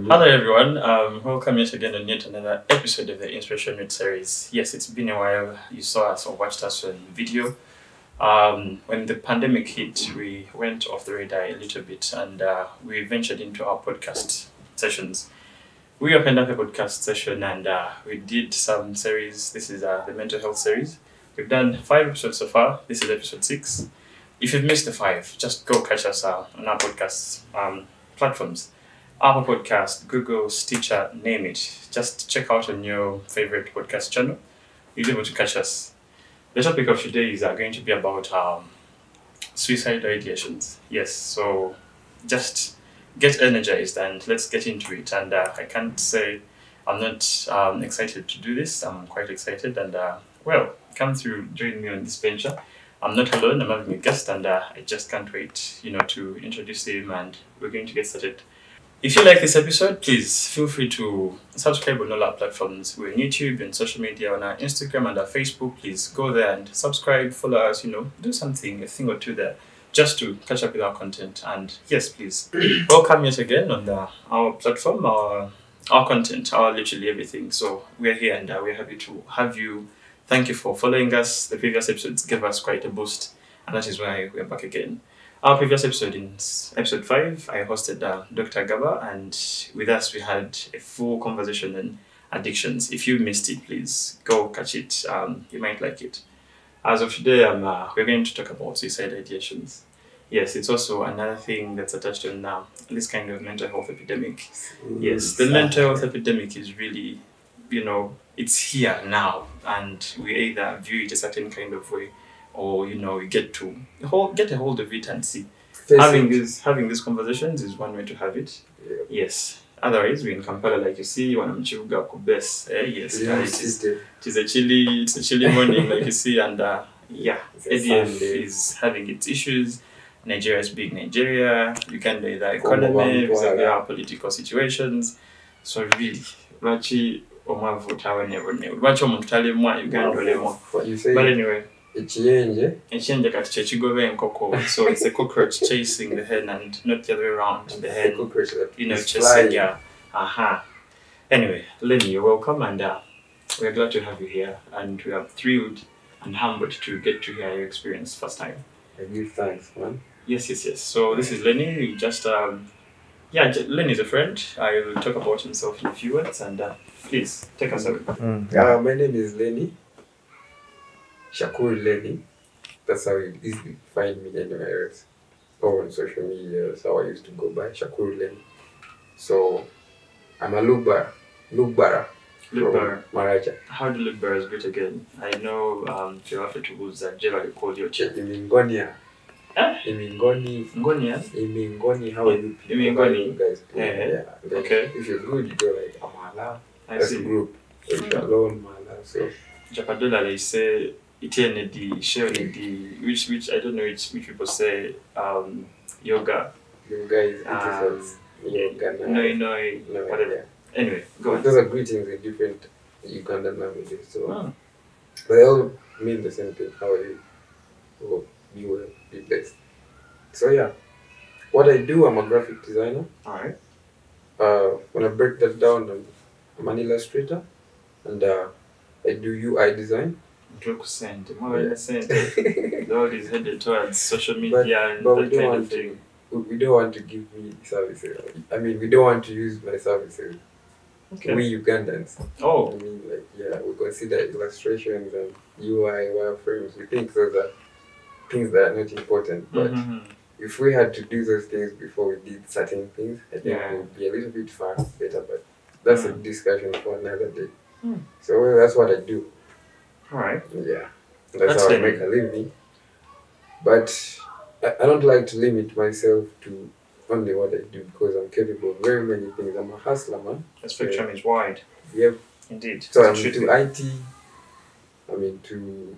Hello everyone, welcome yet again on yet another episode of the Inspiration Note series. Yes, it's been a while you saw us or watched us on video. When the pandemic hit, we went off the radar a little bit and we ventured into our podcast sessions. We opened up a podcast session and we did some series. This is the mental health series. We've done 5 episodes so far. This is episode 6. If you've missed the 5, just go catch us on our podcast platforms. Apple Podcast, Google, Stitcher, name it. Just check out on your favorite podcast channel. You'll be able to catch us. The topic of today is going to be about suicidal ideations. Yes, so just get energized and let's get into it. And I can't say I'm not excited to do this. I'm quite excited and come through, join me on this venture. I'm not alone, I'm having a guest and I just can't wait, to introduce him and we're going to get started. If you like this episode, please feel free to subscribe on all our platforms. We're on YouTube and social media, on our Instagram and our Facebook. Please go there and subscribe, follow us, do something, a thing or two there, just to catch up with our content. And yes, please, welcome yet again on our platform, our content, our literally everything. So we're here and we're happy to have you. Thank you for following us. The previous episodes gave us quite a boost, and that is why we're back again. Our previous episode, in episode 5, I hosted Dr. Gaba, and with us we had a full conversation on addictions. If you missed it, please go catch it. You might like it. As of today, we're going to talk about suicidal ideations. Yes, it's also another thing that's attached on this kind of mental health epidemic. Yes, the mental health epidemic is really, it's here now, and we either view it a certain kind of way, or we get a hold of it and see. Having these conversations is one way to have it. Yeah. Yes. Otherwise, we're in Kampala, like you see, when I'm chivuga kubes. Yes, it's a chilly morning, like you see, and ADF is having its issues. Nigeria is big Nigeria. Uganda is the economy, our political situations. So really, but anyway. Ekiyenje kati kyekigoba enkoko, so it's a cockroach chasing the hen and not the other way around. The hen, chasing, yeah. Anyway, Lenny, you're welcome and we're glad to have you here and we are thrilled and humbled to get to hear your experience first time. Thanks, man. Yes. So this is Lenny. Lenny is a friend. I will talk about himself in a few words and please take us away. My name is Lenny Shakur Lenny. That's how you easily find me anywhere else. Or on social media, that's how I used to go by, Shakur Lenny. So, I'm a Lugbara from Maracha. How do Lugbaras greet again? I know Filafi was generally called your chief. Imingonia. Imingoni, how are you people? You guys do? Yeah. Okay. If you're good, you go like Amala. That's a group. If you're alone, Mala. So, Japadola, they say, which I don't know which people say yoga. Yoga is yoga. No, whatever. Yeah. Anyway, go on. Those are greetings in different Ugandan languages. So but they all mean the same thing. How are you? Hope you will be blessed. So yeah. What I do, I'm a graphic designer. Alright. When I break that down, I'm an illustrator and I do UI design. More the world is headed towards social media but and that kind of thing. We don't want to give me services. I mean, we don't want to use my services. Okay. We Ugandans. Oh. I mean, we consider illustrations and UI wireframes. We think those are things that are not important. But if we had to do those things before we did certain things, I think it would be a little bit better. But that's a discussion for another day. So that's what I do. Alright. Yeah. That's how I make a living. But I don't like to limit myself to only what I do because I'm capable of very many things. I'm a hustler, man. The spectrum is wide. Yep. Indeed. So I'm into IT. I'm into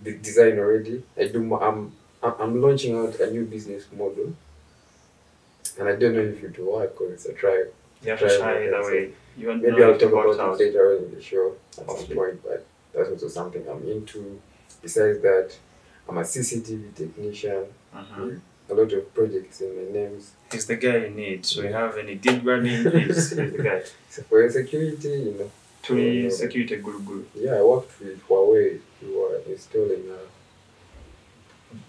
the design already. I'm launching out a new business model. And I don't know if it will work or it's a trial. You have to try either way. Maybe I'll talk about it later on in the show at some point, but that's also something I'm into. Besides that, I'm a CCTV technician. a lot of projects in my names. He's the guy you need. So you have any deal running, he's the guy. So for your security, you know. To security guru. Yeah, I worked with Huawei. We were installing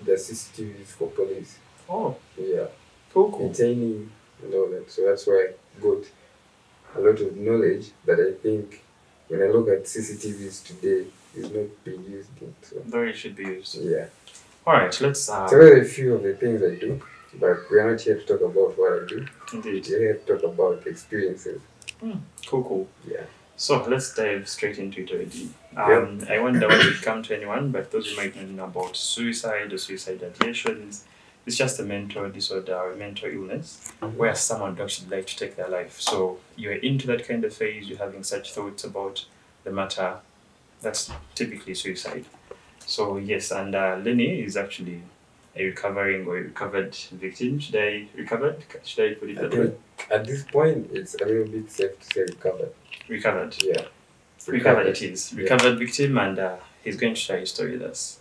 the CCTVs for police. Oh. Yeah. Cool. Maintaining and all that. So that's why I got a lot of knowledge that I think when I look at CCTVs today is not being used in. So Though it should be used. yeah. Alright, let's So there are a few of the things I do, but we are not here to talk about what I do. Indeed. We're here to talk about experiences. Cool. Yeah. So let's dive straight into it already. Yeah. I wonder what would come to anyone, but those who might not know about suicide or suicide ideations, it's just a mental disorder or a mental illness where someone would actually like to take their life. So you're into that kind of phase, you're having such thoughts about the matter, that's typically suicide. So yes, and Lenny is actually a recovering or a recovered victim. Should I put it that way? At this point, it's a little bit safe to say recovered. Recovered. Yeah. Recovered it is. Recovered victim, and he's going to share his story with us.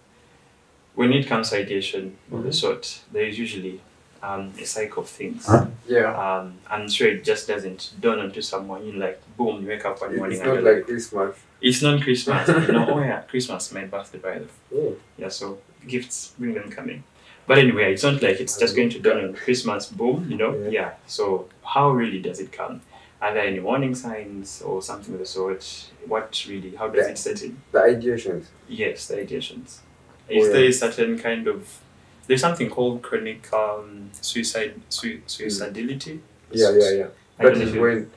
When it comes to ideation of the sort, there is usually a cycle of things. Yeah. I'm sure it just doesn't dawn onto someone. You like, boom, you wake up one morning. It's not like Christmas. It's not Christmas. Oh yeah, Christmas, my birthday, by the way. Yeah. Yeah, so gifts, bring them coming. But anyway, it's not like it's just going to dawn on Christmas, boom, Yeah. So how really does it come? Are there any warning signs or something of the sort? How does it set in? The ideations. Yes, the ideations. Is there a certain kind of, there's something called chronic suicidality? Yeah. That is when.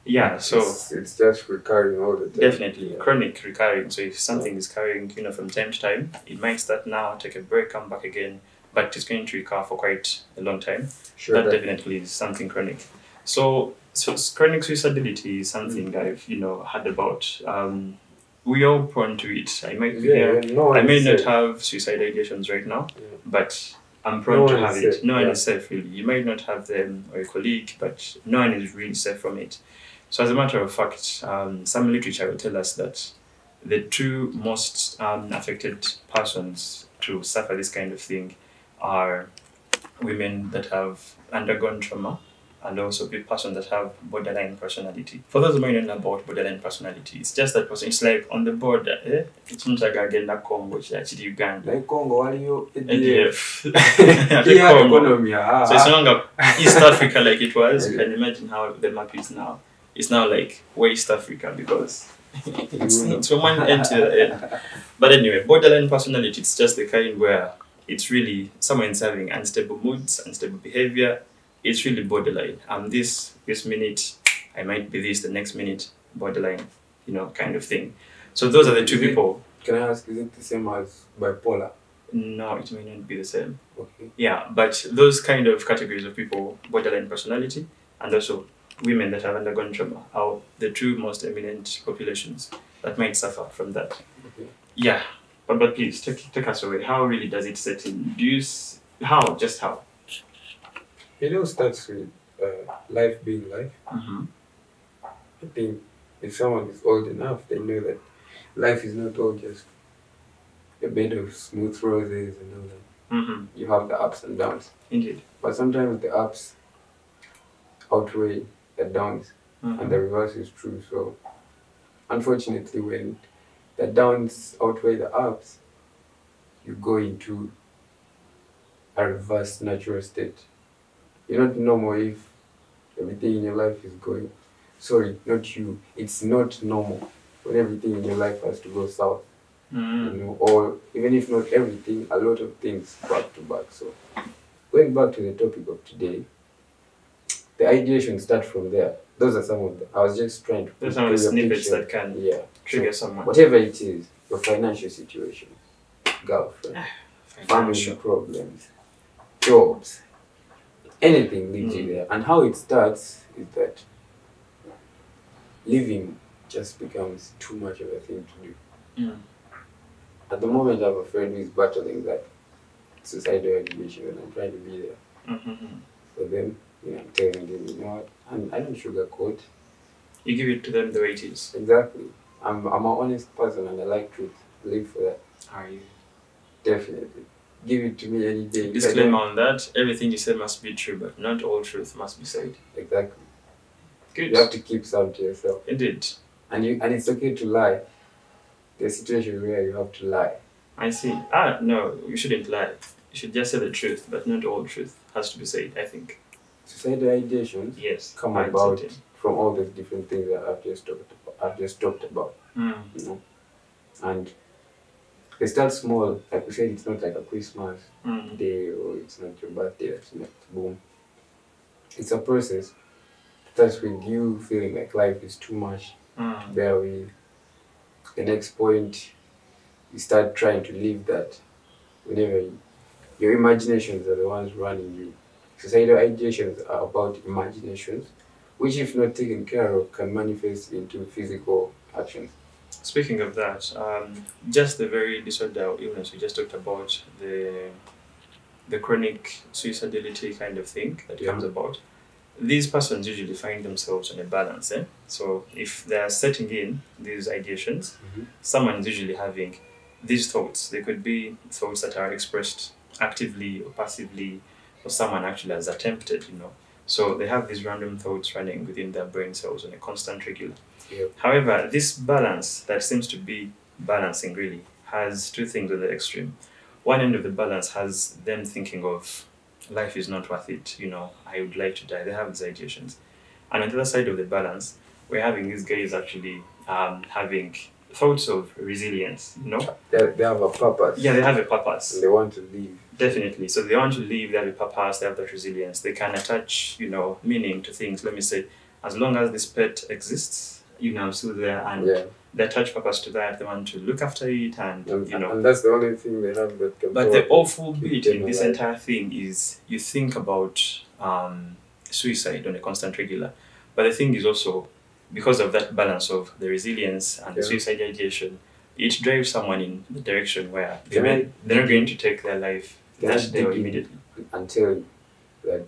Yeah, so it's just recurring all the time. Definitely, chronic recurring. So if something is carrying, from time to time, it might start now, take a break, come back again, but it's going to recur for quite a long time. Sure. That definitely is something chronic. So chronic suicidality is something I've heard about. We are prone to it. I might I may not have suicide ideations right now, but I'm prone to have it. No one is safe really. You might not have them or a colleague, but no one is really safe from it. So as a matter of fact, some literature will tell us that the two most affected persons to suffer this kind of thing are women that have undergone trauma and also the person that have borderline personality. For those who might not know about borderline personality, it's just that person. It's like on the border. It's not like agenda Congo, it's actually Uganda. Like Congo, what are you? ADF. Economy. So it's no longer East Africa like it was. You can imagine how the map is now. It's now like West Africa because it's from one end to the end. But anyway, borderline personality, it's just the kind where it's really someone's having unstable moods, unstable behavior. It's really borderline. This minute I might be this, the next minute borderline, kind of thing. So those are the two people. Can I ask, is it the same as bipolar? No, it may not be the same. Okay. Yeah, but those kind of categories of people, borderline personality, and also women that have undergone trauma, are the two most eminent populations that might suffer from that. Okay. Yeah, but please take us away. How really does it set in? How? It all starts with life being life. Mm-hmm. I think if someone is old enough, they know that life is not all just a bed of smooth roses and all that. Mm-hmm. You have the ups and downs. Indeed. But sometimes the ups outweigh the downs, and the reverse is true. So, unfortunately, when the downs outweigh the ups, you go into a reverse natural state. You're not normal if everything in your life is going. Sorry, not you. It's not normal when everything in your life has to go south. Or even if not everything, a lot of things back to back. So, going back to the topic of today, the ideation starts from there. Those are some of them. I was just trying to. Those are the snippets that can trigger someone. Whatever it is, your financial situation, girlfriend, family problems, jobs, anything leads you there. And how it starts is that living just becomes too much of a thing to do. At the moment, I have a friend who is battling that suicidal ideation, and I'm trying to be there for them. I'm telling them, you know what, and I don't sugarcoat. You give it to them the way it is. Exactly. I'm an honest person and I like truth. I live for that. Are you? Definitely. give it to me any day. Disclaimer on that: everything you say must be true, but not all truth must be said. Exactly. Good. You have to keep some to yourself. Indeed. And it's okay to lie. There's situations where you have to lie. I see. No, you shouldn't lie. You should just say the truth, but not all truth has to be said, I think. Suicidal ideations come about from all the different things that I've just talked about. You know? And they start small. Like we said, it's not like a Christmas day, or it's not your birthday, that's not boom. It's a process. It starts with you feeling like life is too much to bear with. The next point, you start trying to live that. Whenever your imaginations are the ones running you. Suicidal ideations are about imaginations, which, if not taken care of, can manifest into physical actions. Speaking of that, just the very disorder or illness we just talked about, the chronic suicidality kind of thing that comes about, these persons usually find themselves on a balance. So if they are setting in these ideations, someone is usually having these thoughts. They could be thoughts that are expressed actively or passively, or someone actually has attempted, So they have these random thoughts running within their brain cells on a constant regular. However, this balance that seems to be balancing really has two things at the extreme. One end of the balance has them thinking of life is not worth it, I would like to die. They have these ideations. And on the other side of the balance, we're having these guys actually having thoughts of resilience, They have a purpose. Yeah, they have a purpose. And they want to live. Definitely. So they want to live, they have a purpose, they have that resilience. They can attach, meaning to things. Let me say, as long as this pet exists, I'm still there, and they attach purpose to that. They want to look after it, and that's the only thing they have that can. But the awful bit in this entire thing is you think about suicide on a constant regular. But the thing is also, because of that balance of the resilience and the suicide ideation, it drives someone in the direction where they're not going to take their life that day or immediately. Until that,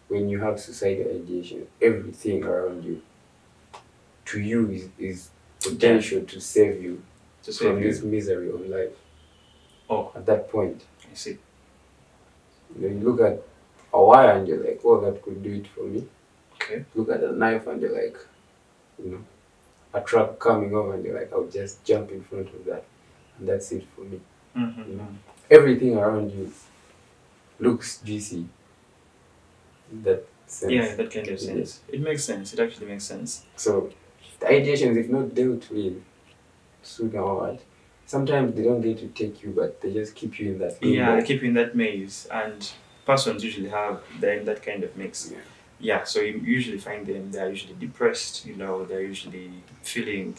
when you have suicidal ideation, everything around you, to you, is potential to save you from this misery of life. Oh, at that point, I see. You look at a wire and you're like, oh, that could do it for me. Okay. Look at a knife and you're like, a truck coming over and you're like, I'll just jump in front of that, and that's it for me. Everything around you looks juicy. That sense. Yeah, that kind of sense. It makes sense. It actually makes sense. So the ideations, if not dealt with sooner or later, sometimes they don't get to take you, but they just keep you in that maze. Yeah, they keep you in that maze, and persons usually they're in that kind of mix. Yeah, so you usually find them, they're usually depressed, they're usually feeling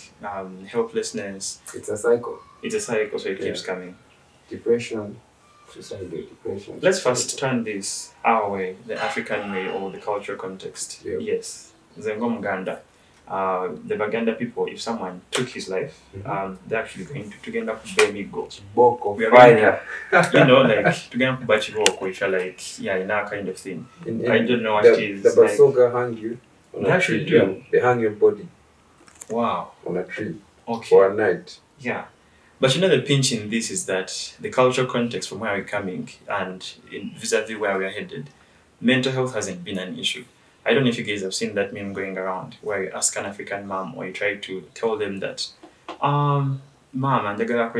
helplessness. It's a cycle. It's a cycle, so it keeps coming. Depression, suicidal depression. Let's first turn this our way, the African way, or the cultural context. Yes. Zengo Muganda. The Baganda people, if someone took his life, they're actually going to end up bemigo. Boko, fire. To get up bachiboko, if you're like, in that kind of thing. I don't know what it is. The Basoga hang you. They actually do. They hang your body. Wow. On a tree. Okay. For a night. Yeah. But the pinch in this is that the cultural context from where we're coming and vis-a-vis where we're headed, mental health hasn't been an issue. I don't know if you guys have seen that meme going around where you ask an African mom or you try to tell them that, mom, and maybe I'm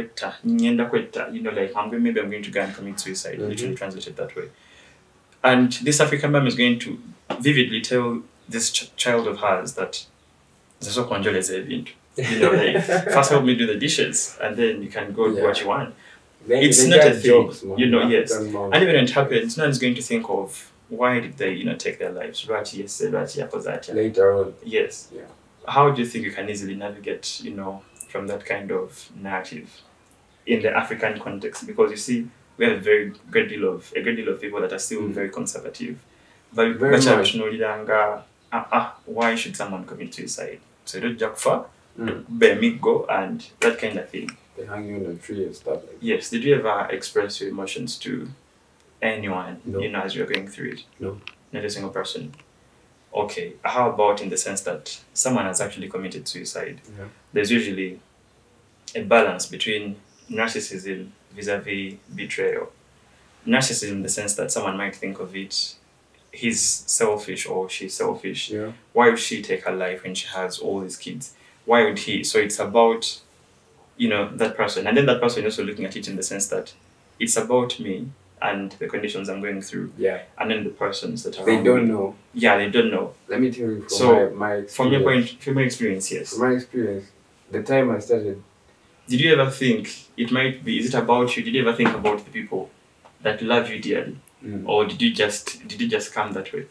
going to go and commit suicide, literally translated that way. And this African mom is going to vividly tell this child of hers that, first help me do the dishes, and then you can go do what you want. It's not a thing, yes. And even when it happens, no one's going to think of, why did they, take their lives? Later on. Yes. Yeah. How do you think you can easily navigate, from that kind of narrative in the African context? Because you see, we have a great deal of people that are still very conservative. But why should someone commit suicide? So you don't jump far, go and that kind of thing. They hang you on a tree and stuff like that. Yes. Did you ever express your emotions to anyone, as you're going through it? No. Not a single person. Okay. How about in the sense that someone has actually committed suicide? Yeah. There's usually a balance between narcissism vis-a-vis betrayal. narcissism in the sense that someone might think of it, he's selfish or she's selfish. Yeah. Why would she take her life when she has all these kids? Why would he? So it's about, that person. And then that person is also looking at it in the sense that it's about me and the conditions I'm going through. Yeah. And then the persons that are They around don't me. know. Yeah, they don't know. Let me tell you from So, my experience. From your experience, yes. From my experience, the time I started. Did you ever think it might be, is it about you? Did you ever think about the people that love you dearly? Or did it just come that way?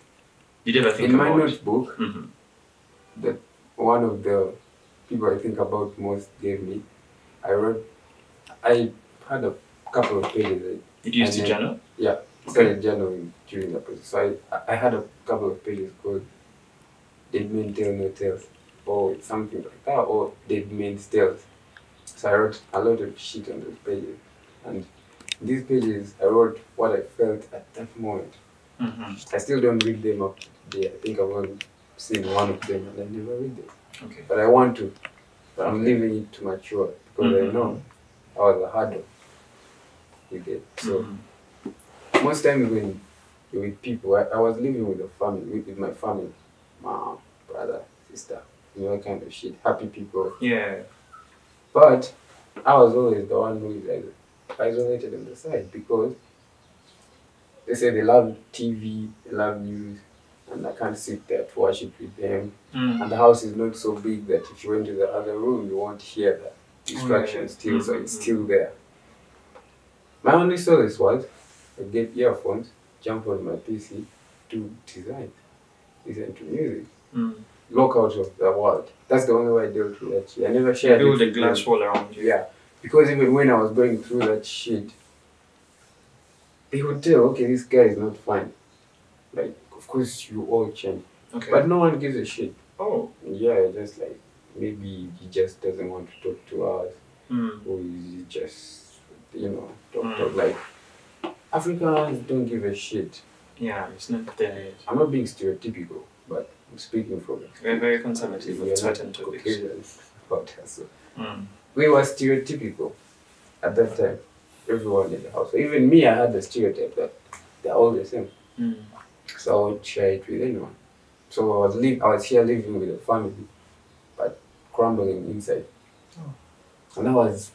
Did you ever think about in my notebook, Mhm. that one of the people I think about most gave me, I had a couple of pages. Did you use the journal? Yeah, started journaling during that process. So I had a couple of pages called Dead Men Tell No Tales, or something like that, or Dead Men's Tales. So I wrote a lot of shit on those pages. And these pages, I wrote what I felt at that moment. I still don't read them up to today. I think I've only seen one of them and I never read them. Okay. But I want to. But I'm leaving it to mature because I know I was a hard one. You get. So most times when you're with people, I was living with a family, with my family, mom, brother, sister, that kind of shit. Happy people. Yeah. But I was always the one who is isolated on the side because they say they love TV, they love news, and I can't sit there to watch it with them. And the house is not so big that if you went to the other room, you won't hear the distraction still, so it's still there. My only solace was I get earphones, jump on my PC, do design, listen to music, look out of the world. That's the only way I dealt with that shit. I never shared build it a glass wall around you. Yeah, because even when I was going through that shit, they would tell, okay, this guy is not fine. Like, of course, you all change. Okay. But no one gives a shit. Oh. Yeah, just like, maybe he just doesn't want to talk to us. Or he just, talk. Like, Africans don't give a shit. Yeah, it's not there. I'm not being stereotypical, but I'm speaking from it. We're very conservative We with are not certain topics. Caucasians about us. So. We were stereotypical at that time. Everyone in the house. So even me, I had the stereotype that they're all the same. So I would share it with anyone. So I was here living with a family, but crumbling inside. And that was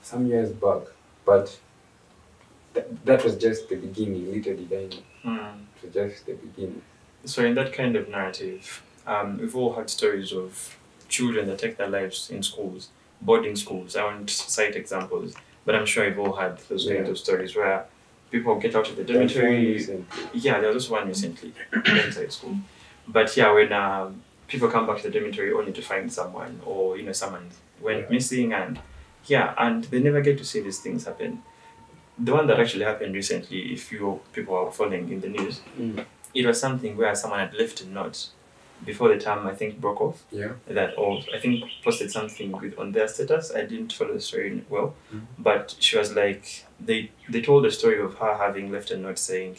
some years back. But that was just the beginning. Little did I know. It was just the beginning. So in that kind of narrative, we've all had stories of children that take their lives in schools, boarding schools. I won't cite examples, but I'm sure you've all had those kinds of stories where people get out of the dormitory. Yeah, there was also one recently inside school. But yeah, when people come back to the dormitory only to find someone, or someone went missing, and they never get to see these things happen. The one that actually happened recently, if people are following in the news, it was something where someone had left a note before the term, I think, broke off. Yeah. That, or I think posted something on their status. I didn't follow the story well, but she was like, they told the story of her having left a note saying,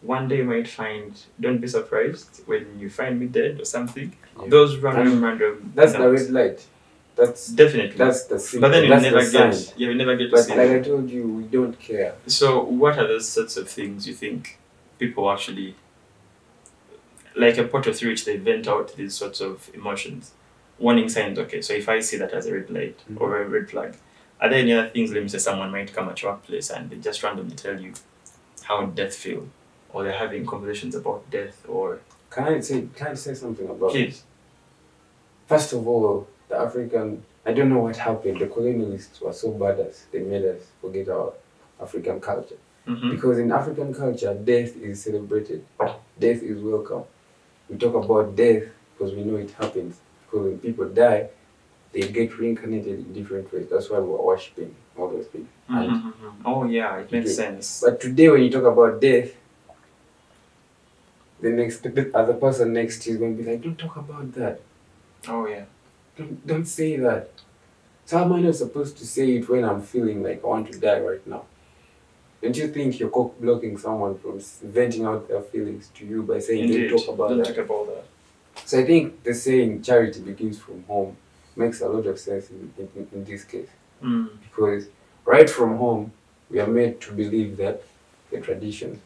one day you might find, don't be surprised when you find me dead or something. Yeah. Those random. That's the red light. That's definitely. That's the signal. But then you never get. Yeah, we never get to see. But like I told you, we don't care. So what are those sorts of things you think people actually, like a portal through which they vent out these sorts of emotions? Warning signs. Okay, so if I see that as a red light or a red flag, are there any other things? Let me say someone might come at your workplace and they just randomly tell you how death feels, or they're having conversations about death, or Can I say something about Please. it? First of all, the African, I don't know what happened. The colonialists were so badass. They made us forget our African culture. Because in African culture, death is celebrated. Death is welcome. We talk about death because we know it happens. Because when people die, they get reincarnated in different ways. That's why we are worshipping all those people. Oh yeah, it makes sense. But today when you talk about death, the other person next to you is going to be like, don't talk about that. Oh yeah. Don't say that. So how am I not supposed to say it when I'm feeling like I want to die right now? Don't you think you're blocking someone from venting out their feelings to you by saying Indeed. Don't talk about that? So I think the saying charity begins from home makes a lot of sense in this case. Because right from home, we are made to believe that the traditions.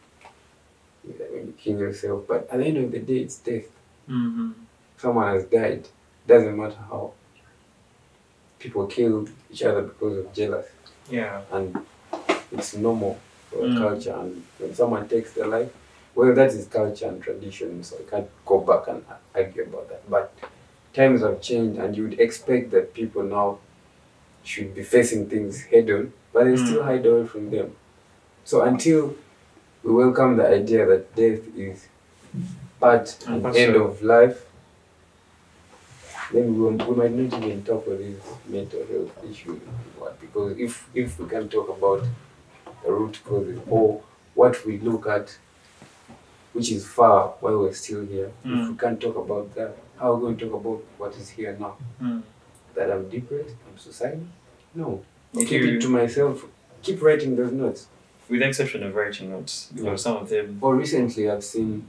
When you kill yourself, but at the end of the day, it's death. Someone has died. Doesn't matter how. People kill each other because of jealousy. Yeah. And it's normal for culture. And when someone takes their life, well, that is culture and tradition, so I can't go back and argue about that. But times have changed, and you would expect that people now should be facing things head on, but they still hide away from them. So until we welcome the idea that death is part and end of life, then we might not even talk about these mental health issues. Because if we can talk about the root causes or what we look at, which is far while we're still here, if we can't talk about that, how are we going to talk about what is here now? That I'm depressed, I'm suicidal? No. I keep it to myself. Keep writing those notes. With the exception of writing notes, because some of them... Or recently I've seen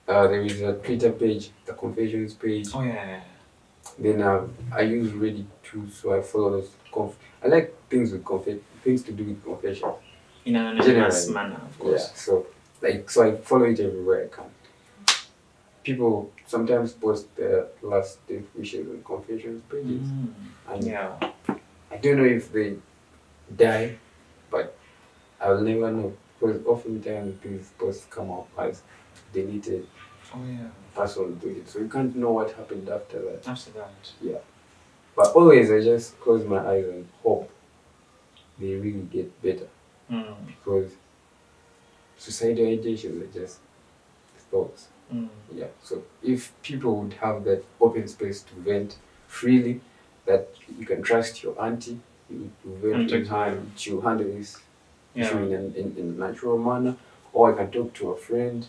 there is a Twitter page, the confessions page. Oh yeah. Then I use Reddit too, so I follow those. I like things to do with confession. In an anonymous manner, of course. Yeah, so I follow it everywhere I can. People sometimes post their last death wishes on confessions pages. And I don't know if they die, but I'll never know. Because oftentimes these posts come up as deleted. Oh yeah. Person do it. So you can't know what happened after that. After that. Yeah. But always I just close my eyes and hope they really get better. Because suicidal ideations are just thoughts. Yeah. So if people would have that open space to vent freely, that you can trust your auntie, you vent with her, she'll handle this issue in a natural manner, or I can talk to a friend,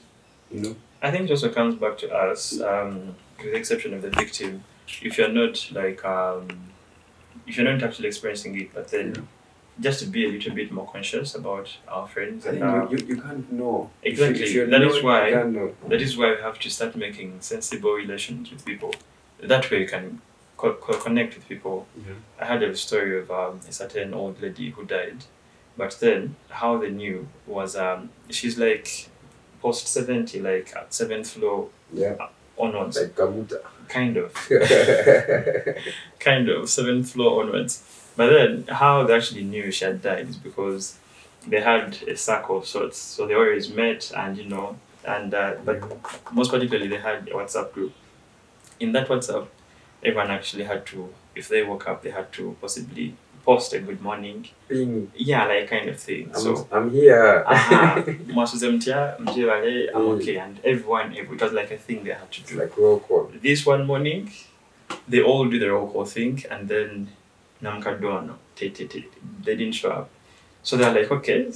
you know. I think it also comes back to us, with the exception of the victim. If you're not if you're not actually experiencing it, but then just to be a little bit more conscious about our friends. And you can't know. Exactly. That is why we have to start making sensible relations with people. That way you can connect with people. I heard a story of a certain old lady who died, but then how they knew was she's like post 70, like at 7th floor onwards. Like Kamuta. Kind of. Kind of, 7th floor onwards. But then how they actually knew she had died is because they had a circle of sorts. So they always met and but most particularly they had a WhatsApp group. In that WhatsApp, everyone actually had to, if they woke up, they had to possibly post a good morning. Yeah, like kind of thing. I'm here. I'm okay. And everyone, it was like a thing they had to do. Like roll call. This one morning, they all do the roll call thing, and then Namkadono, they didn't show up. So they're like, okay,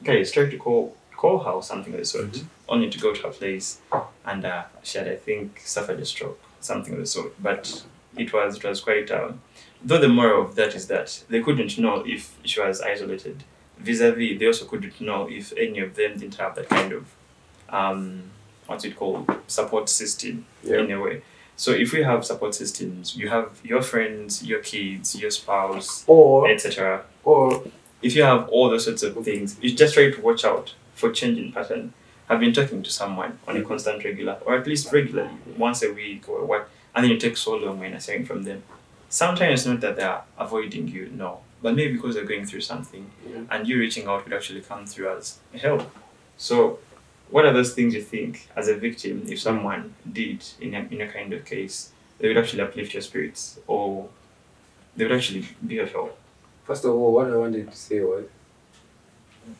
guys, try to call her or something of the sort. Only to go to her place, and she had, I think, suffered a stroke, something of the sort. But it was quite. Though the moral of that is that they couldn't know if she was isolated. Vis-a-vis, they also couldn't know if any of them didn't have that kind of support system in a way. So if we have support systems, you have your friends, your kids, your spouse, etc. Or if you have all those sorts of things, you just try to watch out for changing pattern. Have been talking to someone on a constant regular, or at least regularly, once a week or what, and then you take so long when hearing from them. Sometimes it's not that they're avoiding you, no, but maybe because they're going through something, and you reaching out would actually come through as help. So what are those things you think, as a victim, if someone did in a kind of case, they would actually uplift your spirits, or they would actually be of help? First of all, what I wanted to say was,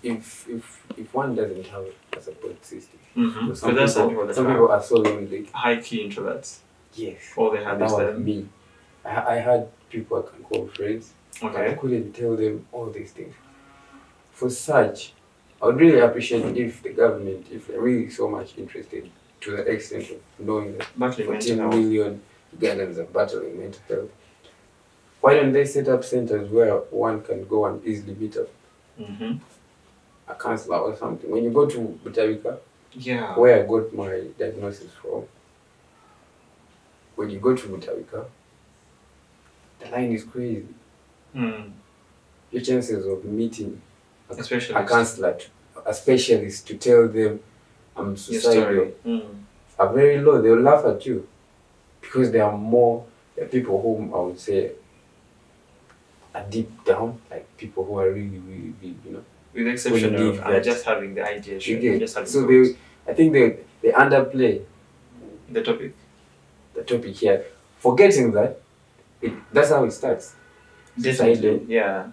if one doesn't have a support system, some people are so lonely. High key introverts. Yes. All they have is them. Me. I had people I can call friends. But I couldn't tell them all these things. For such, I would really appreciate if the government, if they're really so much interested to the extent of knowing that 14 million Ugandans are battling mental health, why don't they set up centers where one can go and easily meet up a counselor or something? When you go to Butavika, where I got my diagnosis from, when you go to Butavika, the line is crazy. Your chances of meeting a counselor a specialist to tell them I'm Your story. suicidal are very low. They'll laugh at you because there are people whom I would say are deep down, like people who are really, really, really, With the exception of I'm just having the ideation. I'm just having so thoughts. I think they underplay The topic. the topic here, forgetting that that's how it starts. Definitely, yeah.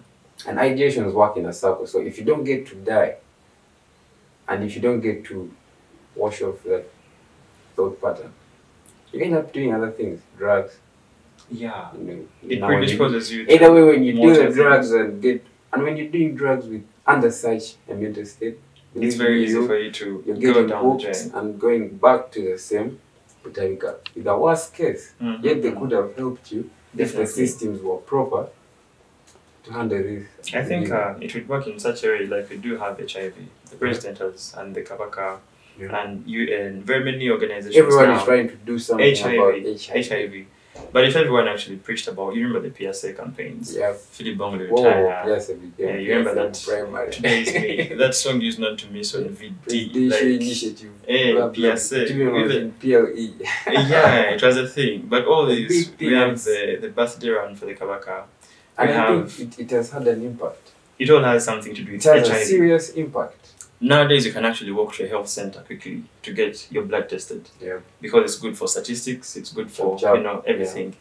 And ideations work in a circle. So if you don't get to die, and if you don't get to wash off that thought pattern, you end up doing other things, drugs. Yeah. It predisposes you. Either way, when you do the drugs and when you're doing drugs under such a mental state, it's very easy for you to you're go getting down hooked the drain and going back to the same Butarika. In the worst case, yet they could have helped you if the systems were proper to handle this. I think it would work in such a way, like we do have HIV, the president has, and the Kabaka, and UN, very many organizations. Everyone now, is trying to do something about HIV. But if everyone actually preached about, you remember the PSA campaigns? Yeah. Philip Bongo retire. Yes, yeah, you remember that? Primary. Today is me. That song used not to miss on VD. Like, initiative. PSA. Even PLE. Yeah, it was a thing. But all these, big we have things. the birthday run for the Kabaka. And I think it has had an impact. It all has something to do with it has HIV. A serious impact. Nowadays, you can actually walk to a health center quickly to get your blood tested. Yeah. Because it's good for statistics, it's good for everything. Yeah.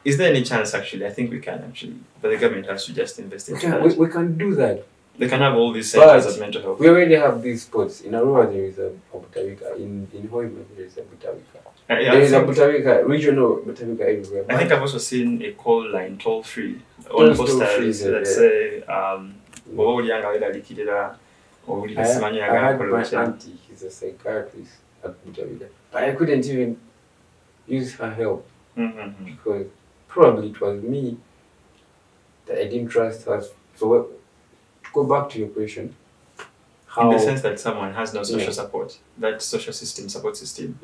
Is there any chance actually? I think we can actually, but the government has to just invest in that. We can do that. They can have all these centers of mental health. We already have these spots. In Aurora there is a Butarika. In Hoima there is a Butarika. There is a Butarika, regional Butarika everywhere. I think I've also seen a call line, toll free, on posters that say, I had my auntie, she's a psychiatrist at Butarika. But I couldn't even use her help because probably it was me that I didn't trust her. So to go back to your question, in the sense that someone has no social support, that social support system,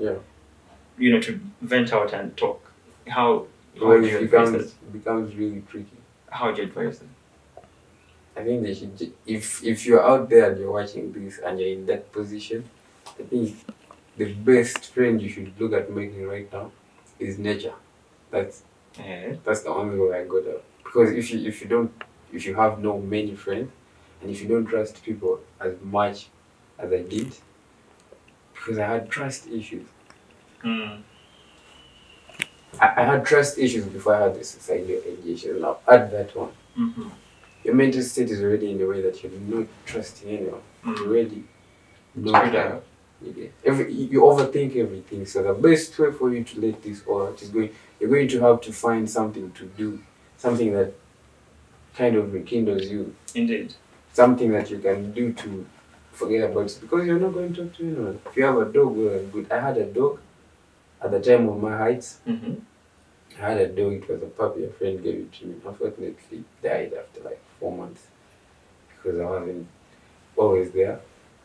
to vent out and talk, how do you advise that? It becomes really tricky. How do you advise them? I think they should, if you're out there and you're watching this and you're in that position, I think the best friend you should look at making right now is nature. That's the only way I got out. Because if you have no many friends, and if you don't trust people as much as I did, because I had trust issues. I had trust issues before I had the suicidal ideation. Now add that one. Your mental state is already in the way that you're not trusting anyone. You're already not. You overthink everything. So the best way for you to let this all out is you're going to have to find something to do, something that kind of rekindles you. Indeed. Something that you can do to forget about it, because you're not going to talk to anyone. If you have a dog, well and good. I had a dog at the time of my heights. I had a dog, it was a puppy, a friend gave it to me. Unfortunately, it died after like 4 months because I wasn't always there.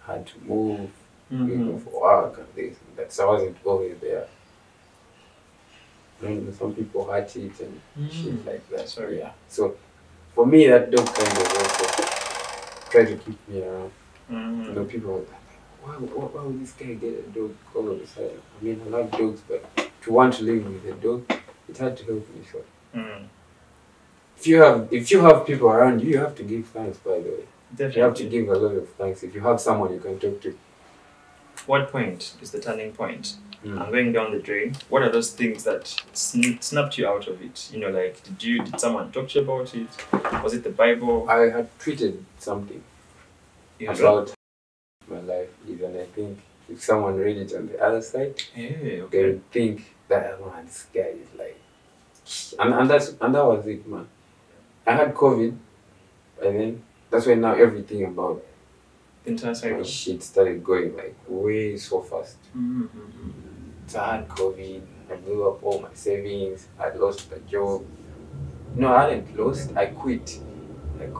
I had to move, go for work and this and that, so I wasn't always there. Some people hurt it and shit like that. Sorry. Yeah. So for me, that dog kind of also tried to keep me around. People were like, why would this guy get a dog all of a sudden? I mean, I love dogs, but to want to live with a dog, it had to help me. So if you have people around you, you have to give thanks, by the way. Definitely. You have to give a lot of thanks if you have someone you can talk to. What point is the turning point? I'm going down the drain. What are those things that snapped you out of it? Like, did someone talk to you about it? Was it the Bible? I had tweeted something about my life, and I think if someone read it on the other side, they would think that, man, this guy is like, and that was it, man. I had COVID, and then that's when now everything about my shit started going like way so fast. So I had COVID, I blew up all my savings, I lost the job. No, I hadn't lost, I quit. And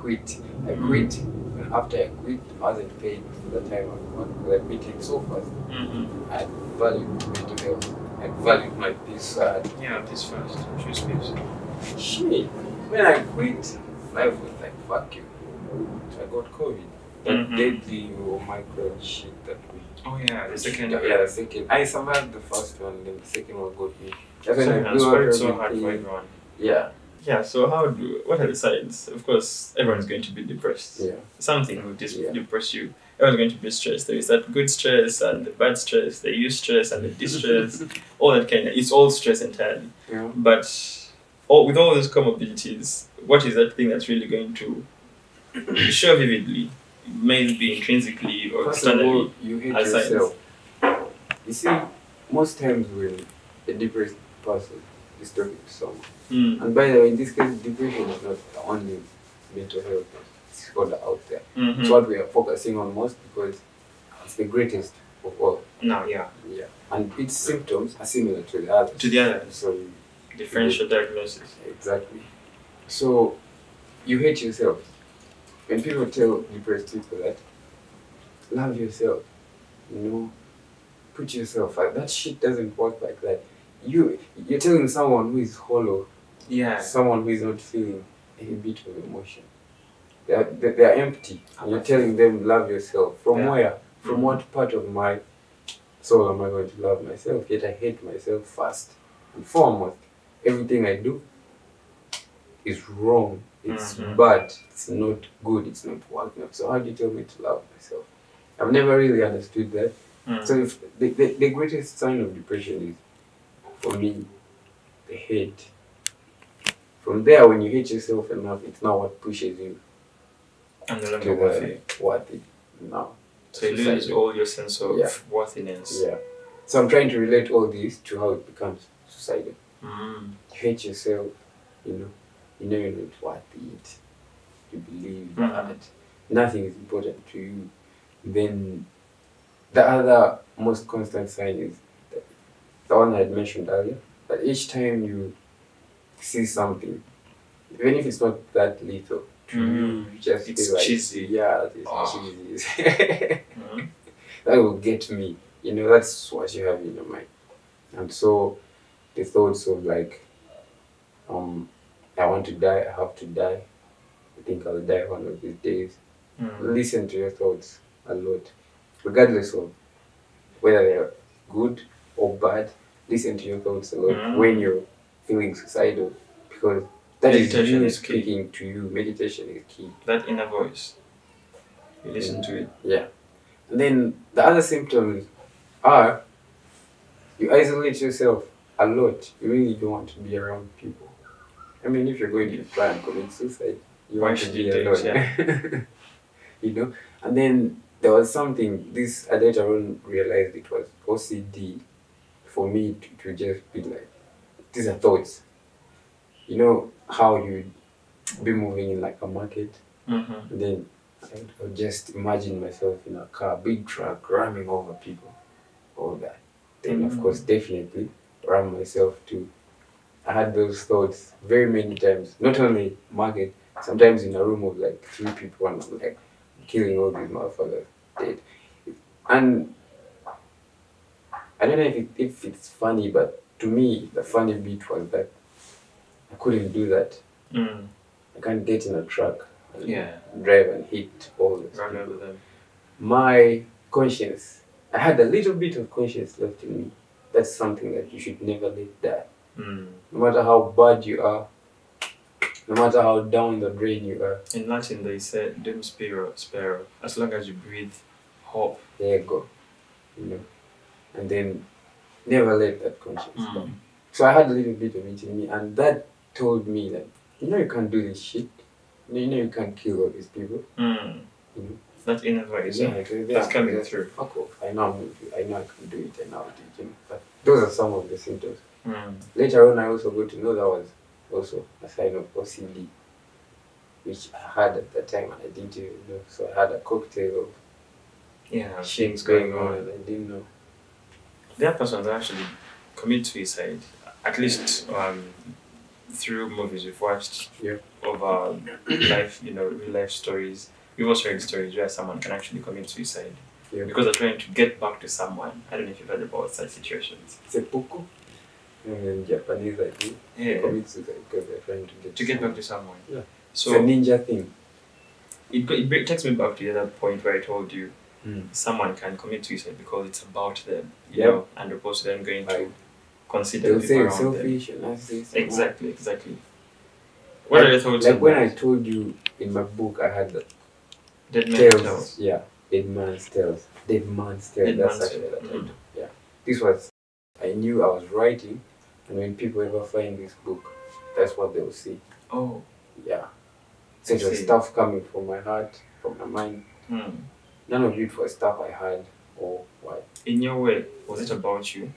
after I quit, I wasn't paid for the time I worked because I quit it so fast. I valued mental health. I valued my peace. Peace first. Choose peace. Shit. When I quit, life was like, fuck you. So I got COVID. that deadly or micro shit that we. Oh yeah, the second. Yeah, the second. I survived the first one, then the second one got me. That's when Second I one blew out scored so hard for everything. everyone. Yeah. Yeah, so what are the signs? Of course, everyone's going to be depressed. Yeah. Something will depress you. Everyone's going to be stressed. There is that good stress and the bad stress, the eustress and the distress, all that kind of, it's all stress entirely. Yeah. But with all those comorbidities, what is that thing that's really going to show vividly? Maybe intrinsically or First of all, externally. you hate as signs. yourself. You see, most times when a depressed person is talking to someone, and by the way, in this case, depression is not the only mental health, it's all out there. It's what we are focusing on most because it's the greatest of all. No, yeah. Yeah. And its symptoms are similar to the others. To the others. So differential diagnosis. Exactly. So you hate yourself. When people tell depressed people that, love yourself, put yourself out. That shit doesn't work like that. You're telling someone who is hollow, someone who is not feeling any bit of emotion. They're empty. And you're telling them love yourself. From where? From what part of my soul am I going to love myself? Yet I hate myself first and foremost. Everything I do is wrong. It's bad. It's not good. It's not working out. So how do you tell me to love myself? I've never really understood that. So if the greatest sign of depression is, for me, the hate. From there, when you hate yourself enough, it's now what pushes you and no longer worthy now. So you lose all your sense of worthiness. Yeah. So I'm trying to relate all this to how it becomes suicidal. You hate yourself, you know you're not worthy it. You believe that nothing is important to you. Then the other most constant sign is the one I had mentioned earlier, that each time you see something, even if it's not that lethal, to you just it's feel like cheesy. Yeah, it's cheesy. That will get me. That's what you have in your mind. And so the thoughts of like, I want to die, I have to die, I think I'll die one of these days. Listen to your thoughts a lot. Regardless of whether they're good or bad, listen to your thoughts a lot when you're feeling suicidal, because that meditation is is speaking to you. Meditation is key. That inner voice. You listen to it. Yeah. And then the other symptoms are you isolate yourself a lot. You really don't want to be around people. I mean, if you're going to try and commit suicide, you want to be alone. Yeah. And then there was something, I later on realized it was OCD for me to just be like, these are thoughts. You know how you'd be moving in like a market, and then I would just imagine myself in a car, big truck, ramming over people, all that. Then of course, definitely ram myself too. I had those thoughts very many times, not only market, sometimes in a room of like 3 people, and I'm like, killing all these motherfuckers dead. And I don't know if it's funny, but to me, the funny bit was that I couldn't do that. I can't get in a truck and drive and hit all the people. My conscience, I had a little bit of conscience left in me. That's something that you should never let die. No matter how bad you are, no matter how down the drain you are. In Latin, they say, "Dum spiro, spero." As long as you breathe, hope. There you go. And then never let that conscience die. So I had a little bit of it in me, and that told me that you can't do this shit. You can't kill all these people. That inner voice. That's coming through. Fuck off. I know I can do it. I know how to do it. But those are some of the symptoms. Later on, I also got to know that was also a sign of OCD, which I had at the time and I didn't even know. So I had a cocktail of shit going on and I didn't know. There are persons that actually commit suicide, at least through movies we've watched of life, real life stories. We've also read stories where someone can actually commit suicide because they're trying to get back to someone. I don't know if you've heard about such situations. Seppuku. In Japanese, I think, commit suicide because they're trying to get back to someone. Yeah. So it's a ninja thing. it takes me back to the other point where I told you someone can commit suicide because it's about them, you know, and opposed to them going to consider they'll people say around selfish them. and I say Exactly. What are your thoughts like on when that? I told you in my book I had the Dead Man's Tales. Yeah, Dead Man's Tales. Dead Man's Tales. That's actually the title. Yeah. This was, I knew I was writing, and when people ever find this book, that's what they'll see. Oh. Yeah. So it was stuff coming from my heart, from my mind. None of it was stuff I had or what. In your way, was it about you?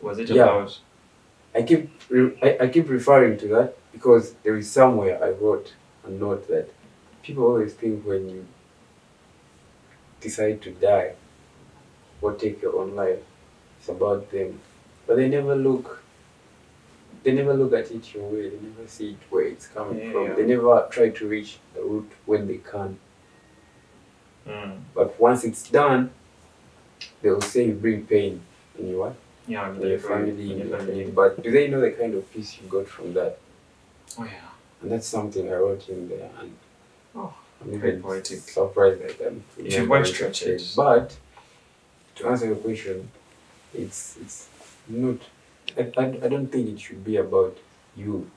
Was it about... I keep referring to that because there is somewhere I wrote a note that people always think when you decide to die or take your own life, it's about them. But they never look at it your way, they never see it where it's coming from. They never try to reach the root when they can. But once it's done, they'll say you bring pain in your what? Yeah, in your family. But do they know the kind of peace you got from that? Oh yeah. And that's something I wrote in there, and I'm very even poetic. surprised at them. If you watched it. But to answer your question, it's not. I don't think it should be about you.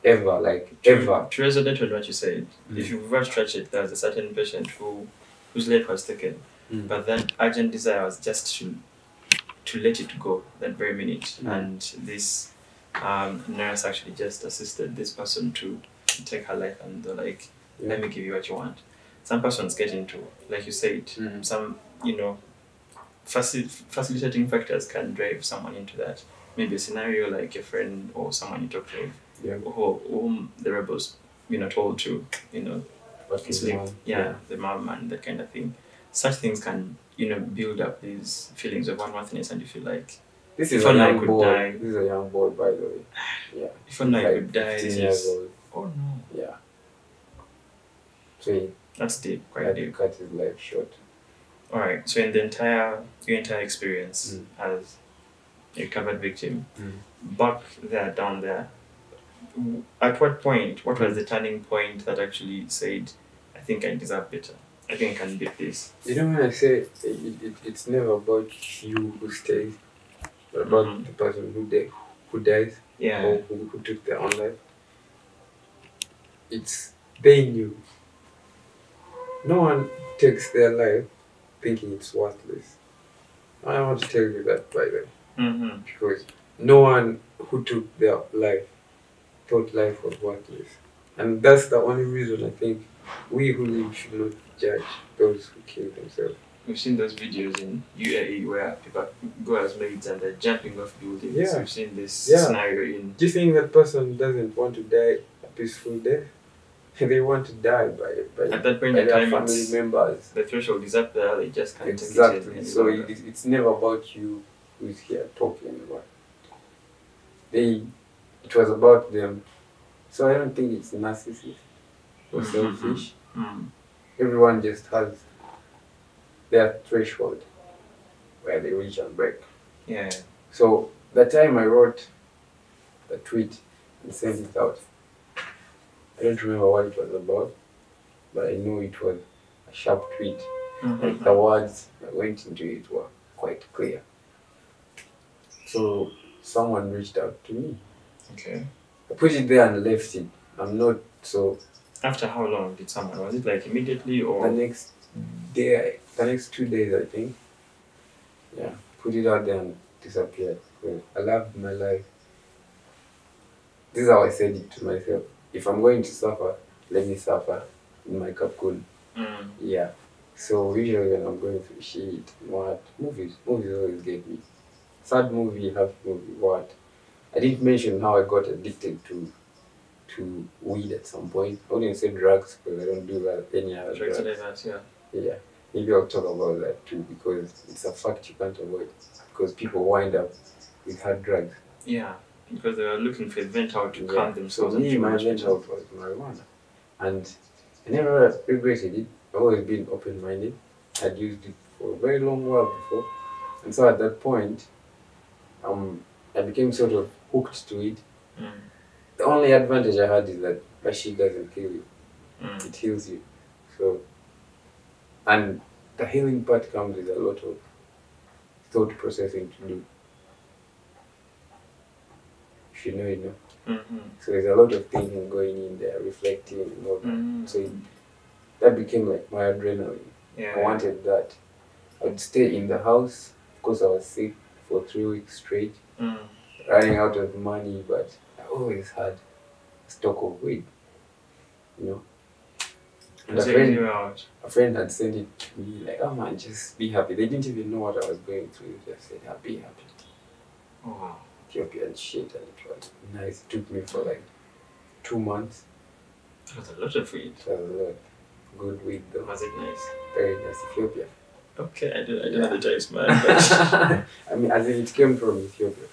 Ever, like ever. To resonate with what you said, if you've watched it, there's a certain patient whose life was taken, but then urgent desire was just to let it go that very minute, and this nurse actually just assisted this person to take her life, and they're like, let me give you what you want. Some persons get into, like you said, some, you know, facilitating factors can drive someone into that. Maybe a scenario like a friend or someone you talk to, whom the rebels, you know, told to, you know, sleep. The mom and that kind of thing. Such things can, you know, build up these feelings of unworthiness, and you feel like, this is a young boy. This is a young boy, by the way. Yeah. If only I could die. 15 years old. Oh no. Yeah. So that's deep, quite deep. Cut his life short. Alright, so in your entire experience as a covered victim, back there, down there, at what point, what was the turning point that actually said, I think I deserve better, I think I can beat this? You know, when I say it's never about you who stays, but about the person who dies, or who took their own life. It's, they knew. No one takes their life thinking it's worthless. I want to tell you that, by the way. Because no one who took their life thought life was worthless. And that's the only reason I think we who live should not judge those who kill themselves. We've seen those videos in UAE where people go as maids and they're jumping off buildings. Yeah. We've seen this scenario in... Do you think that person doesn't want to die a peaceful death? They want to die by at that point by in their time, family members. The threshold is up there, they just can't take it any so longer. It's never about you who's here talking about. It was about them. So I don't think it's narcissist or selfish. Everyone just has their threshold where they reach and break. Yeah. So the time I wrote the tweet and sent it out, I don't remember what it was about, but I know it was a sharp tweet. Like the words that went into it were quite clear. So someone reached out to me. Okay. I put it there and left it. I'm not so... After how long did someone? Was it like immediately or? The next day, the next 2 days, I think. Yeah. Put it out there and disappeared. I loved my life. This is how I said it to myself. If I'm going to suffer, let me suffer in my cocoon. Yeah. So usually when I'm going through shit, what? Movies always get me. Sad movie, happy movie, what? I didn't mention how I got addicted to weed at some point. I wouldn't say drugs because I don't do that any other drugs. Yeah. Maybe I'll talk about that too because it's a fact you can't avoid. Because people wind up with hard drugs. Yeah. Because they are looking for a vent out to calm themselves. So me, my vent out was marijuana. And I never regretted it. I've always been open-minded. I'd used it for a very long while before. And so at that point, I became sort of hooked to it. The only advantage I had is that my shit doesn't kill you. It heals you. So, and the healing part comes with a lot of thought processing to do. If you know, you know. Mm-hmm. So there's a lot of thinking going in there, reflecting and all that. So that became like my adrenaline. Yeah. I wanted that. I'd stay in the house because I was sick for 3 weeks straight, running out of money, but I always had stock of weed, you know. And a friend had sent it to me like, oh man, just be happy. They didn't even know what I was going through. They just said, be happy. Oh wow. Ethiopian shit, and it was nice. It took me for like 2 months. That was a lot of weed. That was a lot. Good weed though. Was it nice? Very nice. Ethiopia. Okay, I don't know the taste, man. But I mean, as in it came from Ethiopia.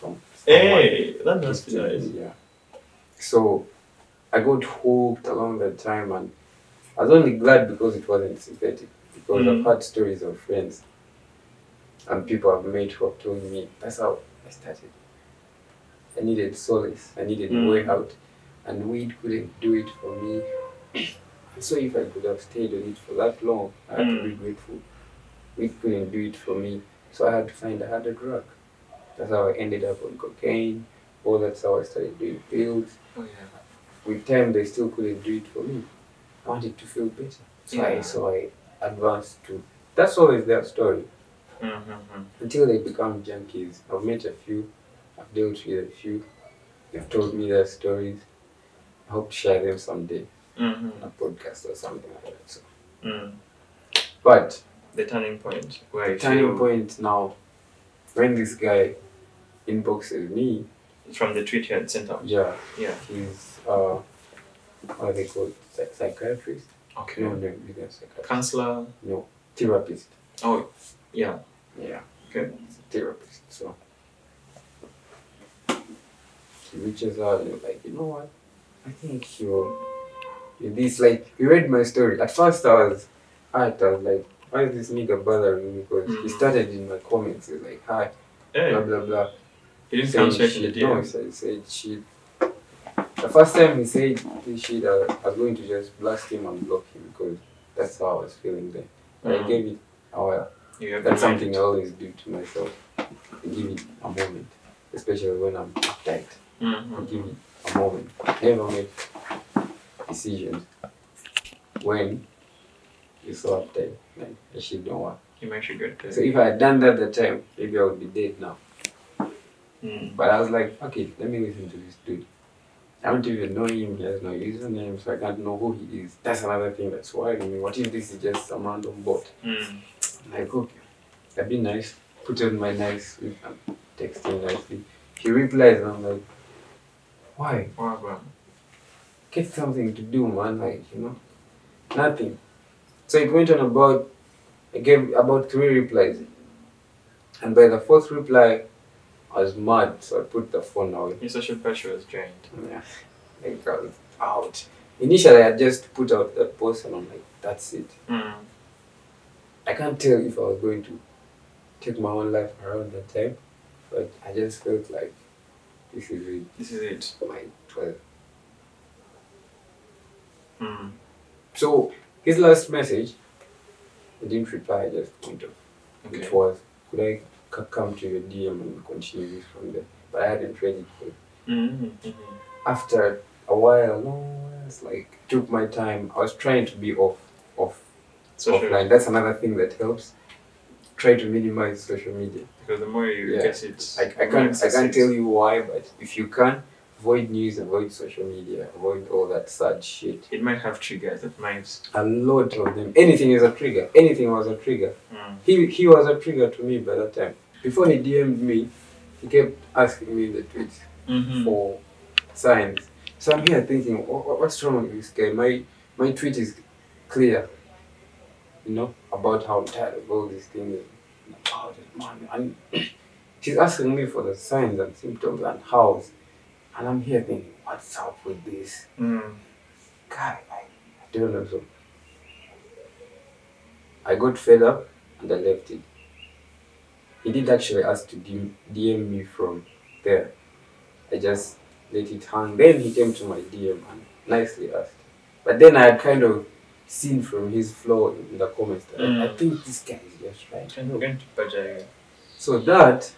Hey, that must be nice. Yeah. So I got hooked along that time, and I was only glad because it wasn't synthetic. Because I've had stories of friends and people I've met who have told me that's how I started. I needed solace. I needed a way out, and weed couldn't do it for me. So if I could have stayed on it for that long, I had to be grateful. Weed couldn't do it for me, so I had to find a harder drug. That's how I ended up on cocaine. Or that's how I started doing pills. Oh yeah. With time, they still couldn't do it for me. I wanted to feel better, so I advanced to. That's always their story. Until they become junkies. I've met a few. I've dealt with a few. They've told me their stories. I hope to share them someday on a podcast or something like that. So. But the turning point where the turning point now, when this guy inboxes me from the tweet you had sent out. Yeah. He's what are they called? Psychiatrist? Okay. No, psychiatrist. Counselor? No, therapist. Oh, yeah. Yeah. Okay. Therapist. So he reaches out and like, you know what? I think you're this, like, you read my story. At first I was like, why is this nigga bothering me? Because he started in my comments. He was like, hi, blah blah blah. He didn't come straight in the DM. No, he said shit. The first time he said this shit, I was going to just blast him and block him because that's how I was feeling then. But I gave it a while. That's something I always do to myself. I give it a moment, especially when I'm uptight. I give it a moment. I never make decisions when you're so uptight. Like, that shit don't work. You might regret that. So if I had done that at the time, maybe I would be dead now. But I was like, fuck it, let me listen to this dude. I don't even know him, he has no username, so I can't know who he is. That's another thing that's worrying me. What if this is just some random bot? Like, okay, that'd be nice. Put on my nice, text him nicely. He replies and I'm like, why? Wow, bro. Get something to do, man, like, you know, nothing. So it went on about, I gave about 3 replies. And by the 4th reply, I was mad, so I put the phone away. Your social pressure was drained. Yeah, like I was out. Initially, I just put out that post and I'm like, that's it. I can't tell if I was going to take my own life around that time, but I just felt like, this is it. This is it. My 12. So, his last message, I didn't reply, I just went off. Okay. It was, could I come to your DM and continue this from there? But I hadn't read it yet. After a while, it's like, took my time. I was trying to be offline. That's another thing that helps. Try to minimize social media. Because the more you get it, I can't tell you why, but if you can, avoid news, avoid social media, avoid all that sad shit. It might have triggers that might. A lot of them. Anything is a trigger. Anything was a trigger. He was a trigger to me by that time. Before he DM'd me, he kept asking me in the tweets for signs. So I'm here thinking, what's wrong with this guy? My tweet is clear, you know, about how I'm tired of all these things. About it, man. And she's asking me for the signs and symptoms and hows. And I'm here thinking, what's up with this? God, I don't know. So I got fed up and I left it. He did actually ask to DM me from there. I just let it hang. Then he came to my DM and nicely asked. But then I had kind of seen from his flow in the comments that I think this guy is just right. So that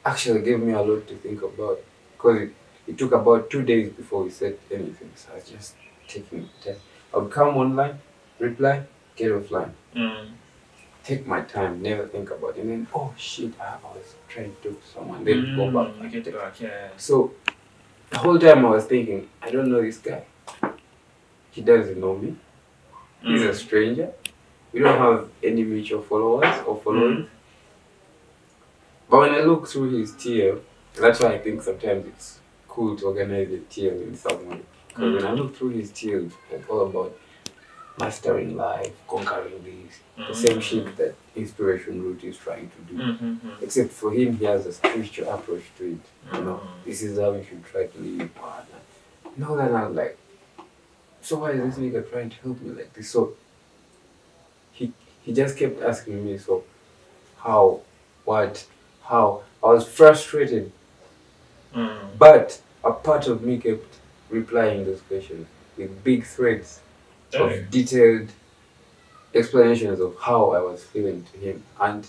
actually gave me a lot to think about, because it took about 2 days before we said anything. So I was just taking the time. I would come online, reply, get offline. Take my time, never think about it. And then, oh shit, I was trying to talk to someone, then go back. So the whole time I was thinking, I don't know this guy. He doesn't know me. He's a stranger. We don't have any mutual followers or followings. But when I look through his TL, that's why I think sometimes it's cool to organize a TL in some way. Because when I look through his TL, it's all about mastering life, conquering this, the same shit that Inspiration Route is trying to do. Except for him, he has a spiritual approach to it. You know, this is how you should try to live your partner. No, then I was like, so why is this nigga trying to help me like this? So he just kept asking me, so how, what, how. I was frustrated. But a part of me kept replying those questions with big threads of detailed explanations of how I was feeling to him. And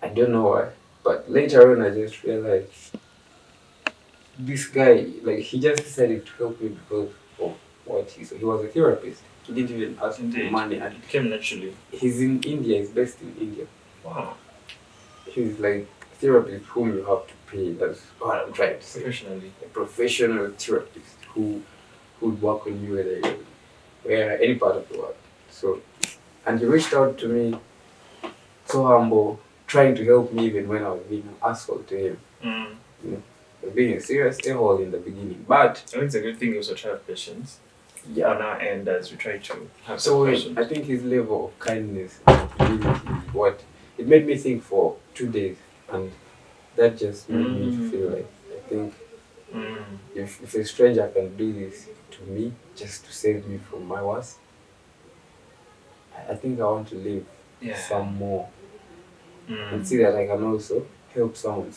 I don't know why, but later on I just realized this guy, like, he just decided to help me because of what he said. He was a therapist. He didn't even ask for money. And it came naturally. He's in India. He's based in India. Wow. He's like a therapist whom you have to pay. That's what I'm trying to say. Professionally. A professional therapist who would work on you where any part of the world. So, and he reached out to me, so humble, trying to help me even when I was being an asshole to him. You know, being a serious a-hole in the beginning. But I think it's a good thing you also try to have patience. Yeah. On our end, as we try to have so patience. I think his level of kindness and humility is what it made me think for 2 days, and that just made me feel like, I think if a stranger can do this to me just to save me from my worst, I think I want to live some more and see that I can also help someone.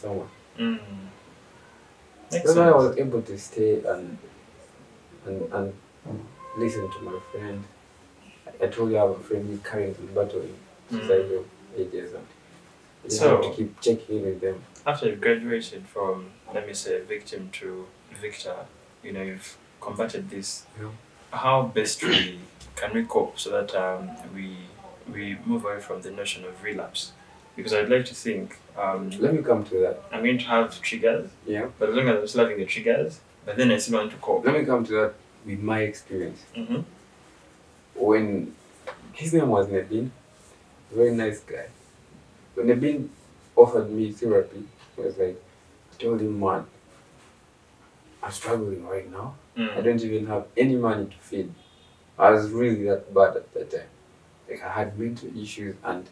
That's why I was able to stay and listen to my friend. I told you I have a friend who's currently battling suicidal ideas, and you have to keep checking in with them. After you graduated from, let me say, victim to victor, you know, you've combated this. Yeah. How best can we cope so that we move away from the notion of relapse? Because I'd like to think. Let me come to that. I'm going to have triggers. Yeah. But as long as I'm still having the triggers, but then I still want to cope. Let me come to that with my experience. When his name was Nadine, very nice guy. When Nadine offered me therapy, I was like, I told him, man, I'm struggling right now. I don't even have any money to feed. I was really that bad at that time. Like, I had mental issues and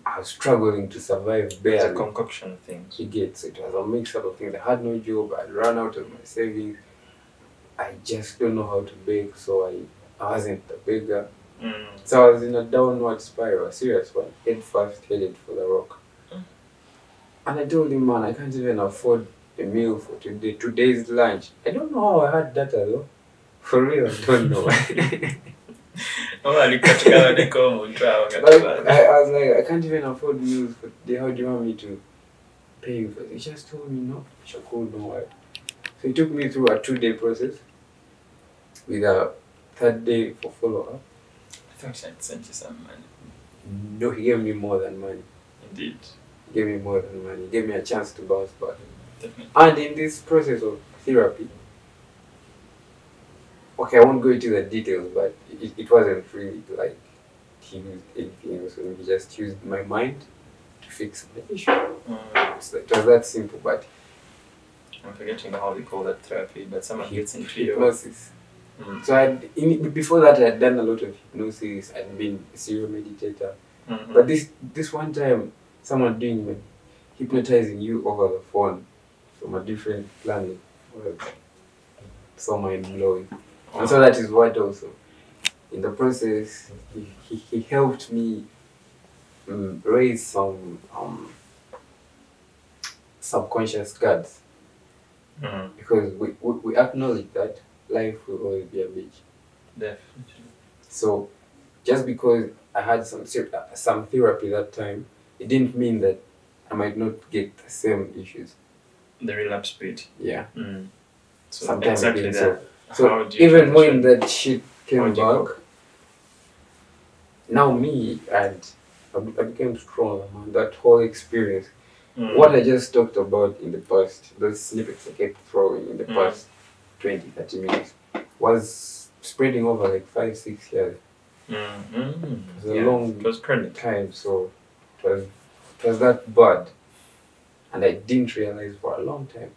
I was struggling to survive barely. It's a concoction thing. You get, so it was a mix-up of things. I had no job, I'd run out of my savings. I just don't know how to bake, so I wasn't a baker. So I was in a downward spiral, a serious one, head first, headed for the rock. And I told him, man, I can't even afford a meal for today, today's lunch. I don't know how I had data though. For real, I don't know. I was like, I can't even afford meals for today. How do you want me to pay you for it? He just told me, no, Shakur, don't worry. So he took me through a 2-day process with a 3rd day for follow-up. I thought I'd sent you some money. No, he gave me more than money. Indeed. He gave me more than money. He gave me a chance to bounce back. Definitely. And in this process of therapy, okay, I won't go into the details, but it wasn't really like he used anything else. He just used my mind to fix the issue. So it was that simple, but I'm forgetting how they call that therapy, but someone gets into hypnosis. So before that, I had done a lot of hypnosis. I'd been a serial meditator. But this one time, someone hypnotizing you over the phone from a different planet was so mind-blowing. And so that is what also, in the process, he helped me raise some subconscious guards. Because we acknowledge that life will always be a bitch. Definitely. So just because I had some therapy that time, it didn't mean that I might not get the same issues. The relapse rate. Yeah. So Sometimes exactly again, that. so even when that shit came back, now I became stronger, man. That whole experience, what I just talked about in the past, those snippets I kept throwing in the past 20, 30 minutes, was spreading over like 5, 6 years. It was a long time, so it was that bad, and I didn't realize for a long time.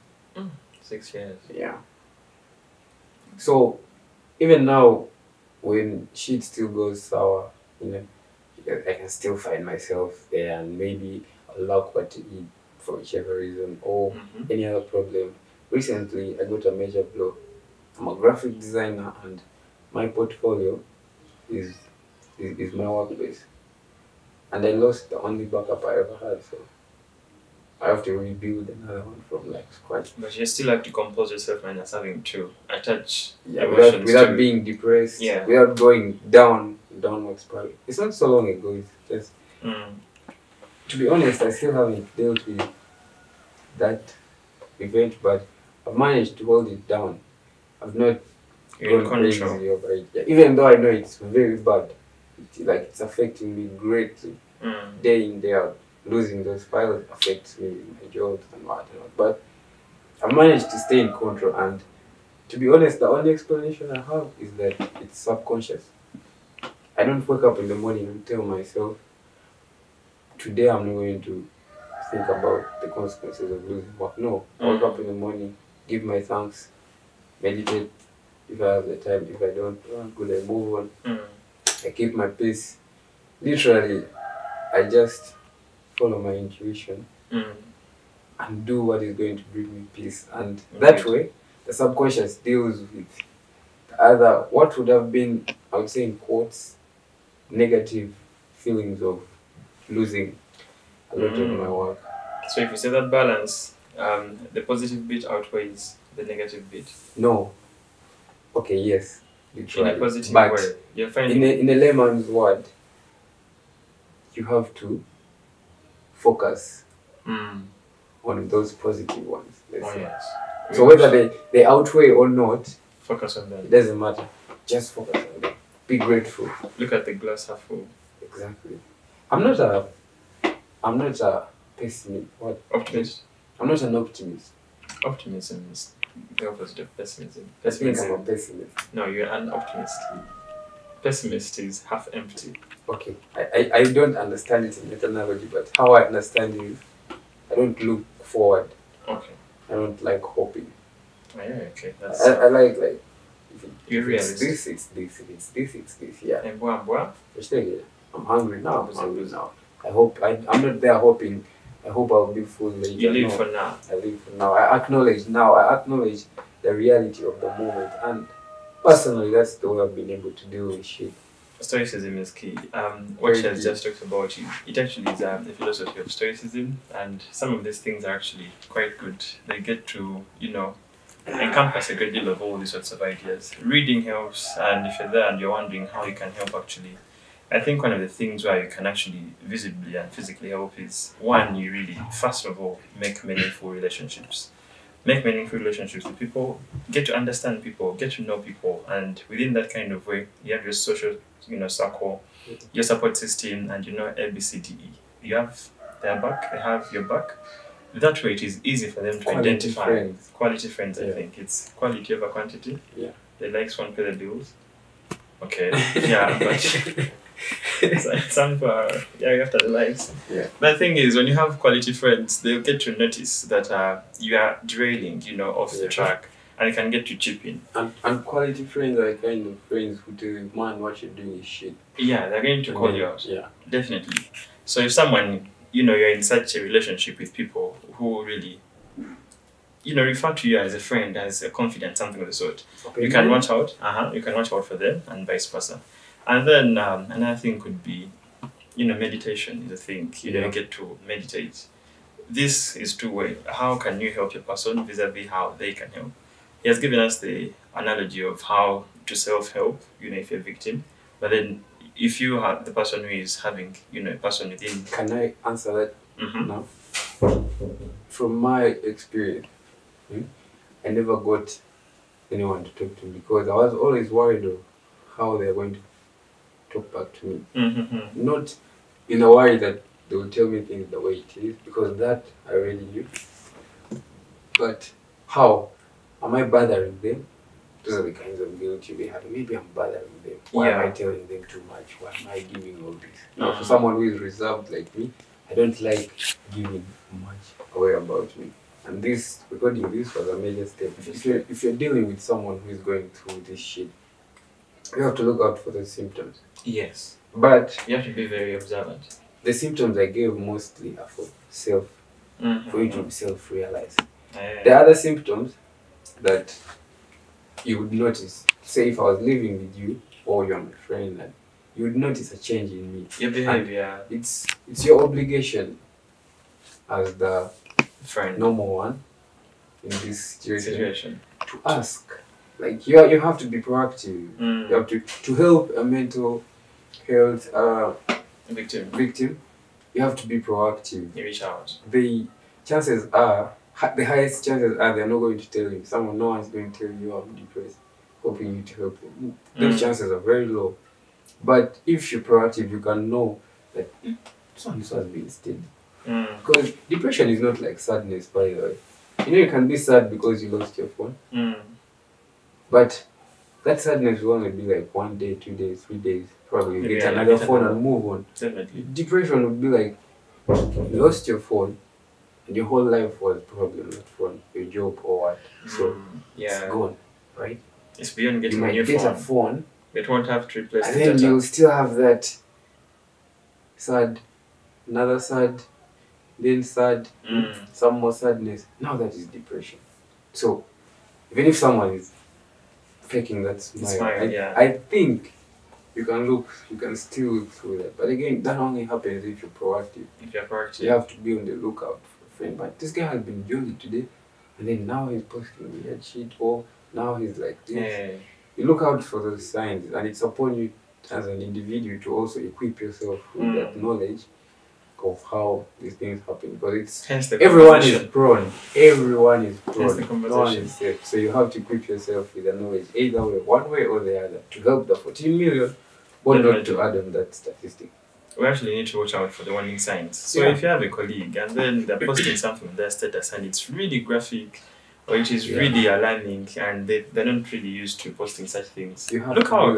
6 years. Yeah. So even now, when shit still goes sour, I can still find myself there, and maybe I'll lack what to eat for whichever reason or any other problem. Recently, I got a major blow. I'm a graphic designer, and my portfolio is my workplace, and I lost the only backup I ever had. So I have to rebuild another one from like scratch. But you still have to compose yourself minus having to attach without being depressed, without going downward spiral. It's not so long ago, it's just to be honest, I still haven't dealt with that event, but I've managed to hold it down. I've not gone crazy over it. Yeah, even though I know it's very bad. It's affecting me greatly. Day in, day out. Losing those files affects me in my job and whatnot. But I managed to stay in control, and to be honest, the only explanation I have is that it's subconscious. I don't wake up in the morning and tell myself, today I'm not going to think about the consequences of losing work. No, I wake up in the morning, give my thanks, meditate if I have the time. If I don't, good, I move on. I keep my peace. Literally, I just follow my intuition and do what is going to bring me peace. And that way, the subconscious deals with the other, what would have been, I would say in quotes, negative feelings of losing a lot of my work. So if you say that balance, the positive bit outweighs the negative bit. No. Okay, yes. Literally. In a positive way. You're finding in a layman's word, you have to focus on those positive ones. Yes. So whether they outweigh or not, focus on them. It doesn't matter. Just focus on them. Be grateful. Look at the glass half full. Exactly. I'm not a pessimist. What? Optimist. I'm not an optimist. Optimism is the opposite of pessimism. I think I'm a pessimist. No, you're an optimist. Pessimist is half empty. Okay. I don't understand it in that analogy, but how I understand it is I don't look forward. Okay. I don't like hoping. Oh, yeah, okay. I like you're realist. It's this, yeah. And bois. I'm hungry now. I'm not there hoping. I hope I'll be full later. You live for now. I live for now. I acknowledge the reality of the moment, and personally, that's the way I've been able to deal with shit. Stoicism is key. What she has just talked about, it actually is the philosophy of Stoicism, and some of these things are actually quite good. They get to, encompass a great deal of all these sorts of ideas. Reading helps, and if you're there and you're wondering how you can help actually, I think one of the things where you can actually visibly and physically help is, one, you really, first of all, make meaningful relationships. Make meaningful relationships with people, get to understand people, get to know people, and within that kind of way, you have your social, circle, your support system, and ABCDE. You have their back, they have your back. That way, it is easy for them to identify quality friends. I think it's quality over quantity. Yeah, the likes won't pay the bills. Okay, yeah, but. Some you have to likes. Yeah. But the thing is, when you have quality friends, they'll get to notice that you are derailing, off the track, and it can get to chip in. And quality friends are kind of friends who tell you, man, what you're doing is shit. Yeah, they're going to call you out. Yeah, definitely. So if someone, you're in such a relationship with people who really, refer to you as a friend, as a confidant, something of the sort, you can watch out. You can watch out for them, and vice versa. And then another thing could be, meditation is a thing. You get to meditate. This is two-way. How can you help your person vis-a-vis how they can help? He has given us the analogy of how to self-help, if you're a victim. But then if you are the person who is having, a person within. Can I answer that now? From my experience, I never got anyone to talk to me because I was always worried of how they're going to talk back to me. Not in a worry that they will tell me things the way it is, because that I already knew. But how? Am I bothering them? Those are the kinds of guilt you may have. Maybe I'm bothering them. Why am I telling them too much? Why am I giving all this? Now, for someone who is reserved like me, I don't like giving much away about me. And this, recording this was a major step. If you're dealing with someone who is going through this shit, you have to look out for the symptoms. Yes. But you have to be very observant. The symptoms I gave mostly are for for you to self-realize. The other symptoms that you would notice, say if I was living with you or you're my friend, and you would notice a change in me. Your behavior. And it's your obligation as the normal one in this situation to ask. Like you have to be proactive. You have to help a mental health victim. You have to be proactive. You reach out. The highest chances are they're not going to tell you. No one's going to tell you I'm depressed, hoping you to help them. Those chances are very low. But if you're proactive, you can know that this has been steady. Because depression is not like sadness, by the way. You can be sad because you lost your phone. But that sadness will only be like 1 day, 2 days, 3 days. Probably you get another phone and move on. Definitely. Depression would be like you lost your phone and your whole life was probably not phone, your job or what. So it's gone, right? It's beyond getting a new phone. You might get a phone. It won't have to replace and then you'll still have that sad, another sad, then sad, some more sadness. Now that is depression. So even if someone is faking that smile, I think you can still look through that. But again, that only happens if you're proactive. You have to be on the lookout for a friend. But this guy has been jolly today, and then now he's posting weird shit, or now he's like this. You look out for those signs, and it's upon you as an individual to also equip yourself with that knowledge of how these things happen. Because everyone is prone. Everyone is prone. No one is safe. So you have to equip yourself with the knowledge, either way, one way or the other, to help the 14 million, or not to add on that statistic. We actually need to watch out for the warning signs. So if you have a colleague and then they're posting something on their status and it's really graphic, or it is really alarming, and they're not really used to posting such things. Look out,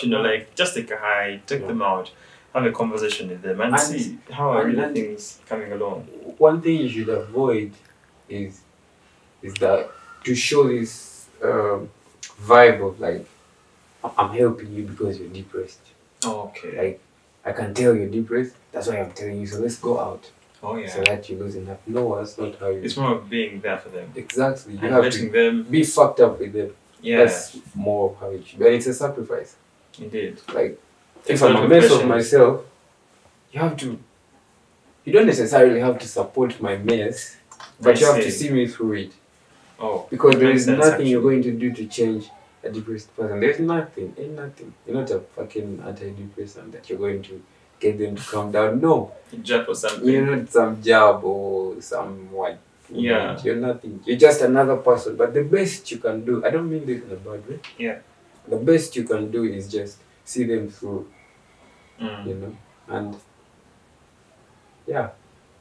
like just take a hi, take them out, have a conversation with them and see how are really things coming along. One thing you should avoid is that to show this vibe of like, I'm helping you because you're depressed. Okay. Like, I can tell you're depressed, that's why I'm telling you, so let's go out. Oh yeah. So that you lose enough. No, that's not how you... It's more of being there for them. Exactly. You and have letting to them be fucked up with them. Yeah. That's more of how it should be. And it's a sacrifice. Indeed. Like, if I'm a mess of myself, you don't necessarily have to support my mess, but you have to see me through it. Oh. Because there is nothing you're going to do to change a depressed person. There's nothing. Ain't nothing. You're not a fucking antidepressant that you're going to get them to calm down. No. Jab or something. You're not some jab or some what. Yeah. You're nothing. You're just another person. But the best you can do, I don't mean this in a bad way. Yeah. The best you can do is just see them through. And yeah,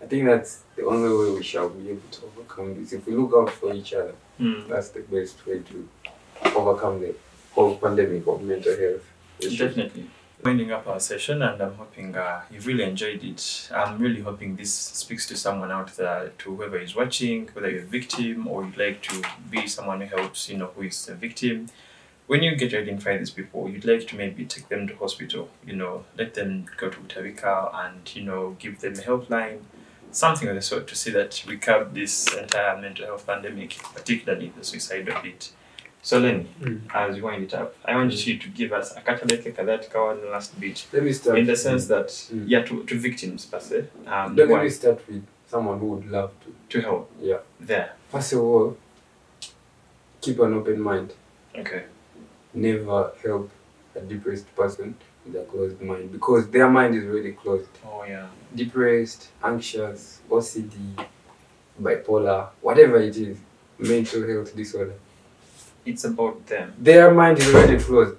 I think that's the only way we shall be able to overcome this. If we look out for each other, that's the best way to overcome the whole pandemic of mental health issues. Definitely. Winding up our session, and I'm hoping you've really enjoyed it. I'm really hoping this speaks to someone out there, to whoever is watching, whether you're a victim or you'd like to be someone who helps, who is a victim. When you get to identify these people, you'd like to maybe take them to hospital, let them go to Utawika and, give them a helpline, something of the sort, to see that we curb this entire mental health pandemic, particularly the suicidal bit. So Lenny, as you wind it up, I want you to give us a catalytic one last bit. Let me start. In the sense that, to victims per se. Let me start with someone who would love to help. Yeah. First of all, keep an open mind. Okay. never help a depressed person with a closed mind, because their mind is already closed. Oh yeah. Depressed, anxious, OCD, bipolar, whatever it is, mental health disorder. It's about them. Their mind is already closed.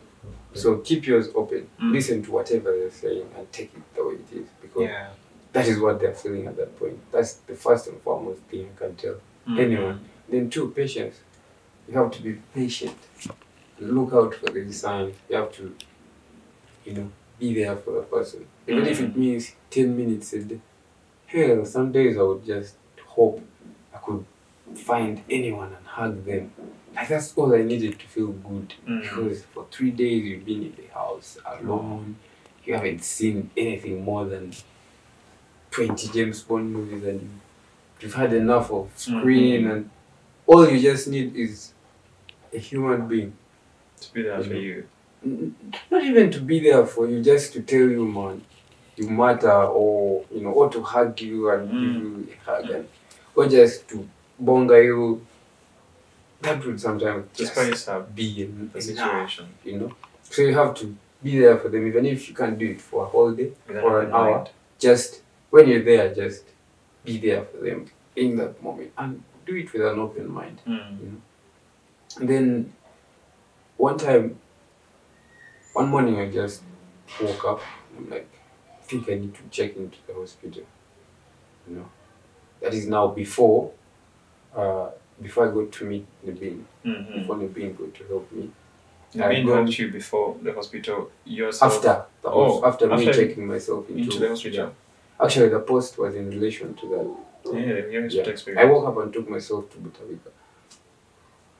So keep yours open. Mm. Listen to whatever they're saying and take it the way it is, because Yeah. that is what they're feeling at that point. That's the first and foremost thing I can tell anyone. Then two, patience. You have to be patient. Look out for the signs. You have to, be there for the person. Even if it means 10 minutes a day. Hell, some days I would just hope I could find anyone and hug them. Like, that's all I needed to feel good. Because for 3 days you've been in the house alone. You haven't seen anything more than 20 James Bond movies, and you've had enough of screen, and all you just need is a human being to be there for you. Not even to be there for you, just to tell you, man, you matter, or or to hug you and give you a hug, or just to bonga you. That would sometimes just by yourself be in the situation. So you have to be there for them, even if you can't do it for a whole day or an hour. Just when you're there, just be there for them in that moment, and do it with an open mind. And then one morning I just woke up. I'm like, I think I need to check into the hospital. That is now before I go to meet Nabin. Before Nabin go to help me. Nabin helped you before the hospital yourself? After me checking myself into the hospital. Yeah. Actually, the post was in relation to that. The hospital experience. I woke up and took myself to Butavika.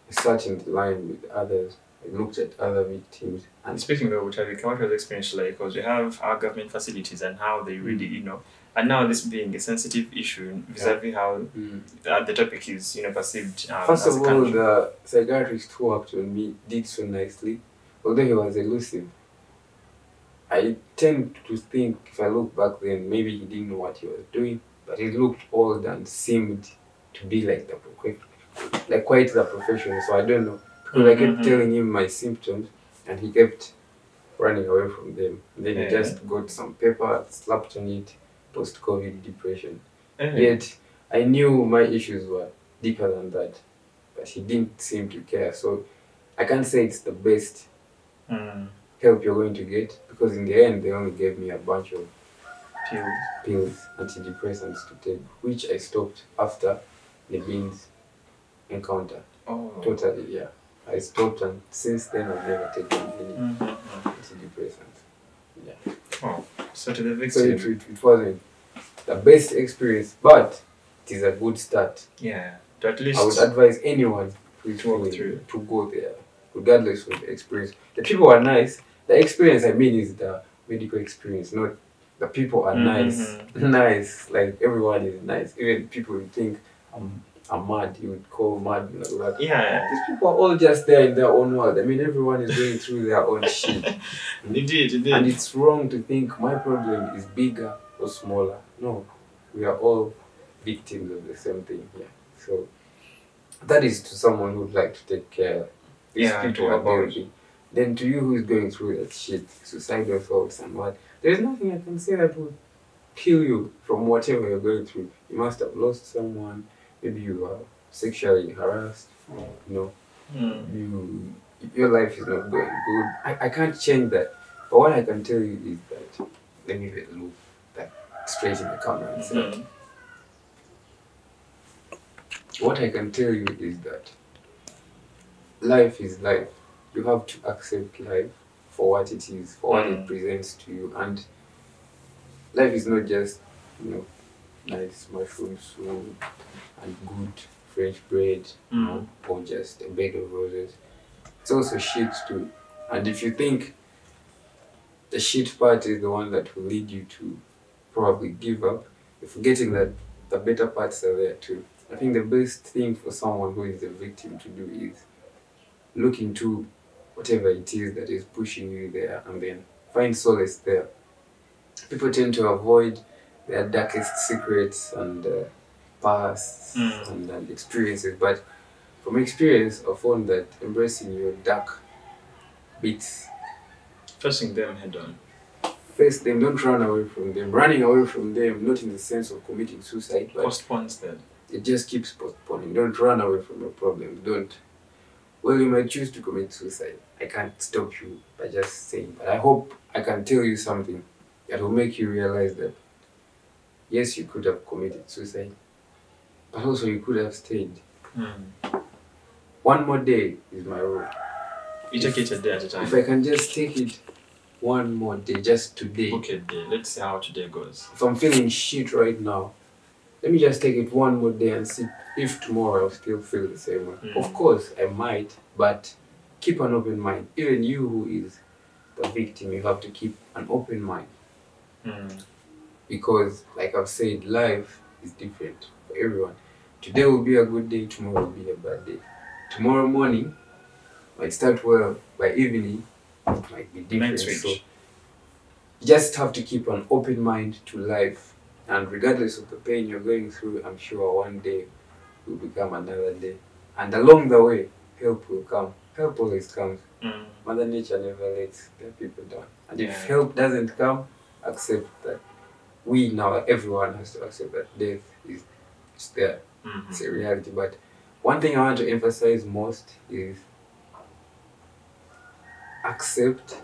I sat in the line with others. I looked at other victims. And speaking of Butavika, what was the experience like? Because we have our government facilities and how they really, and now this being a sensitive issue vis-a-vis how the topic is, perceived. First of all, the psychiatrist who worked on me did so nicely, although he was elusive. I tend to think, if I look back then, maybe he didn't know what he was doing, but he looked old and seemed to be like quite the professional. So I don't know, because I kept telling him my symptoms, and he kept running away from them. And then he just got some paper, slapped on it, post-COVID depression. Yet I knew my issues were deeper than that, but he didn't seem to care. So I can't say it's the best help you're going to get, because in the end they only gave me a bunch of pills, antidepressants to take, which I stopped after the Beans encounter. Totally, yeah. I stopped, and since then I've never taken any antidepressants. Yeah. Oh, so to the victim. So it wasn't the best experience, but it is a good start. Yeah. To at least I would advise anyone to go there, regardless of the experience. The people are nice. The experience, I mean, is the medical experience, not the people are nice. Nice, like everyone is nice. Even people you think I'm mad, you would call mad. Yeah. These people are all just there in their own world. I mean, everyone is going through their own shit. Indeed. And it's wrong to think my problem is bigger or smaller. No, we are all victims of the same thing here. So that is to someone who would like to take care. These people are dealing. Then to you who is going through that shit, suicidal thoughts and what, there is nothing I can say that would heal you from whatever you're going through. You must have lost someone. Maybe you are sexually harassed. Your life is not going good. I can't change that. But what I can tell you is that, let me look that straight in the camera and say, what I can tell you is that life is life. You have to accept life for what it is, for what it presents to you. And life is not just, nice mushroom soup and good French bread, or just a bed of roses. It's also shit too. And if you think the shit part is the one that will lead you to probably give up, you're forgetting that the better parts are there too. I think the best thing for someone who is a victim to do is look into whatever it is that is pushing you there, and then find solace there. People tend to avoid their darkest secrets and pasts and experiences, but from experience I found that embracing your dark beats. Facing them head on. Face them, don't run away from them. Running away from them, not in the sense of committing suicide, but Postpones them. it just keeps postponing. Don't run away from your problems. Don't. Well, you might choose to commit suicide. I can't stop you by just saying, but I hope I can tell you something that will make you realize that yes, you could have committed suicide, but also you could have stayed. One more day is my rule. You take it a day at a time. If I can just take it one more day, just today. Okay, day. Let's see how today goes. If I'm feeling shit right now, let me just take it one more day and see if tomorrow I'll still feel the same way. Of course, I might, but keep an open mind. Even you who is the victim, you have to keep an open mind. Because, like I've said, life is different for everyone. Today will be a good day, tomorrow will be a bad day. Tomorrow morning might start well, by evening it might be different. So you just have to keep an open mind to life, and regardless of the pain you're going through, I'm sure one day will become another day. And along the way, help will come. Help always comes. Mother Nature never lets their people down. And if help doesn't come, accept that everyone has to accept that death is there. It's a reality. But one thing I want to emphasize most is accept,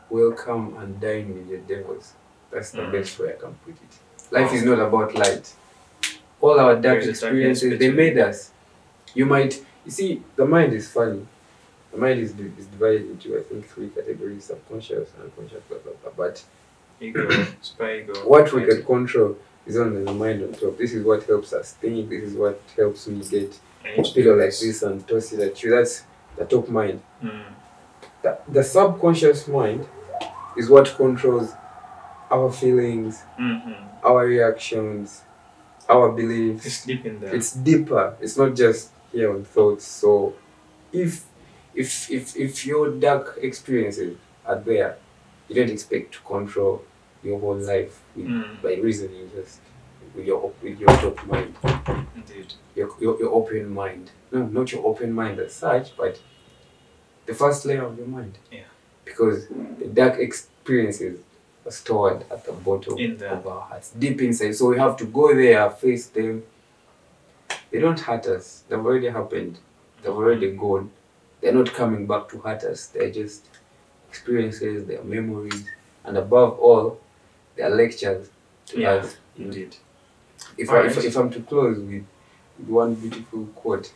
welcome, and dine with your devils. That's the best way I can put it. Life is not about light. All our dark experiences, they made us. You see, the mind is funny. The mind is divided into, I think, 3 categories: subconscious, unconscious, blah, blah, blah. But ego, super ego. What we can control is on the mind on top. This is what helps us think. This is what helps me get a pillow like this and toss it at you. That's the top mind. The subconscious mind is what controls our feelings, our reactions, our beliefs. It's deep in there. It's deeper. It's not just here on thoughts. So if your dark experiences are there, you don't expect to control your whole life by reasoning, just with your top mind. Indeed. Your open mind. No, not your open mind as such, but the first layer of your mind. Yeah. Because the dark experiences are stored at the bottom of our hearts, deep inside. So we have to go there, face them. They don't hurt us. They've already happened. They've already gone. They're not coming back to hurt us. They're just experiences, they're memories, and above all, they're lectures to us. Indeed. If I'm to close with one beautiful quote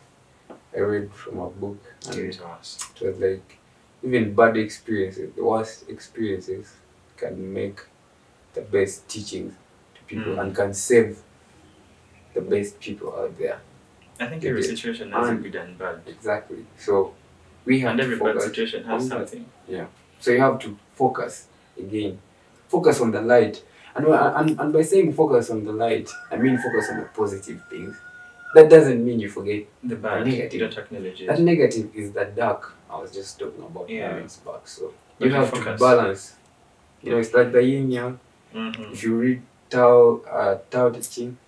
I read from a book, and it was like, even bad experiences, the worst experiences, can make the best teachings to people and can save the best people out there. I think every situation has a good and bad. Exactly. So we have and every to focus bad situation has something. Yeah. So you have to focus again. Focus on the light. And by saying focus on the light, I mean focus on the positive things. That doesn't mean you forget the bad. The negative. You don't acknowledge it. That negative is the dark I was just talking about moments back. So you have focus. to balance. You know, it's like the yin yang. If you read Tao Te Ching,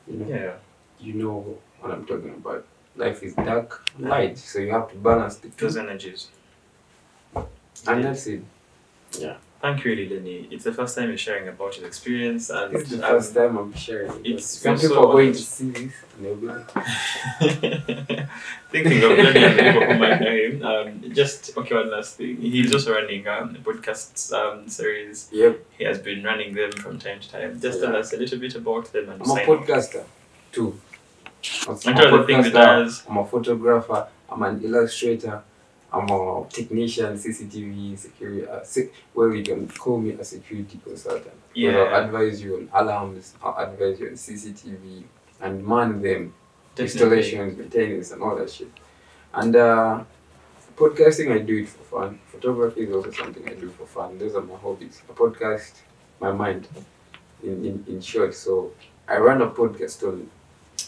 you know what I'm talking about. Life is dark, light, so you have to balance those energies. And that's it. Yeah. Thank you, really, Lenny. It's the first time you're sharing about your experience, and it's the first time I'm sharing. Some so people are going to see this and they'll be like, thinking of Lenny and the people who might know him. Just one last thing. He's also running a podcast series. Yep. He has been running them from time to time. Just tell us a little bit about them. And I'm a podcaster too. I'm a photographer. I'm an illustrator. I'm a technician, CCTV, security. Well, you can call me a security consultant. Yeah. I'll advise you on alarms, I'll advise you on CCTV, and man them, installations, maintenance, and all that shit. And podcasting, I do it for fun. Photography is also something I do for fun. Those are my hobbies. A podcast, my mind, in short. So I run a podcast on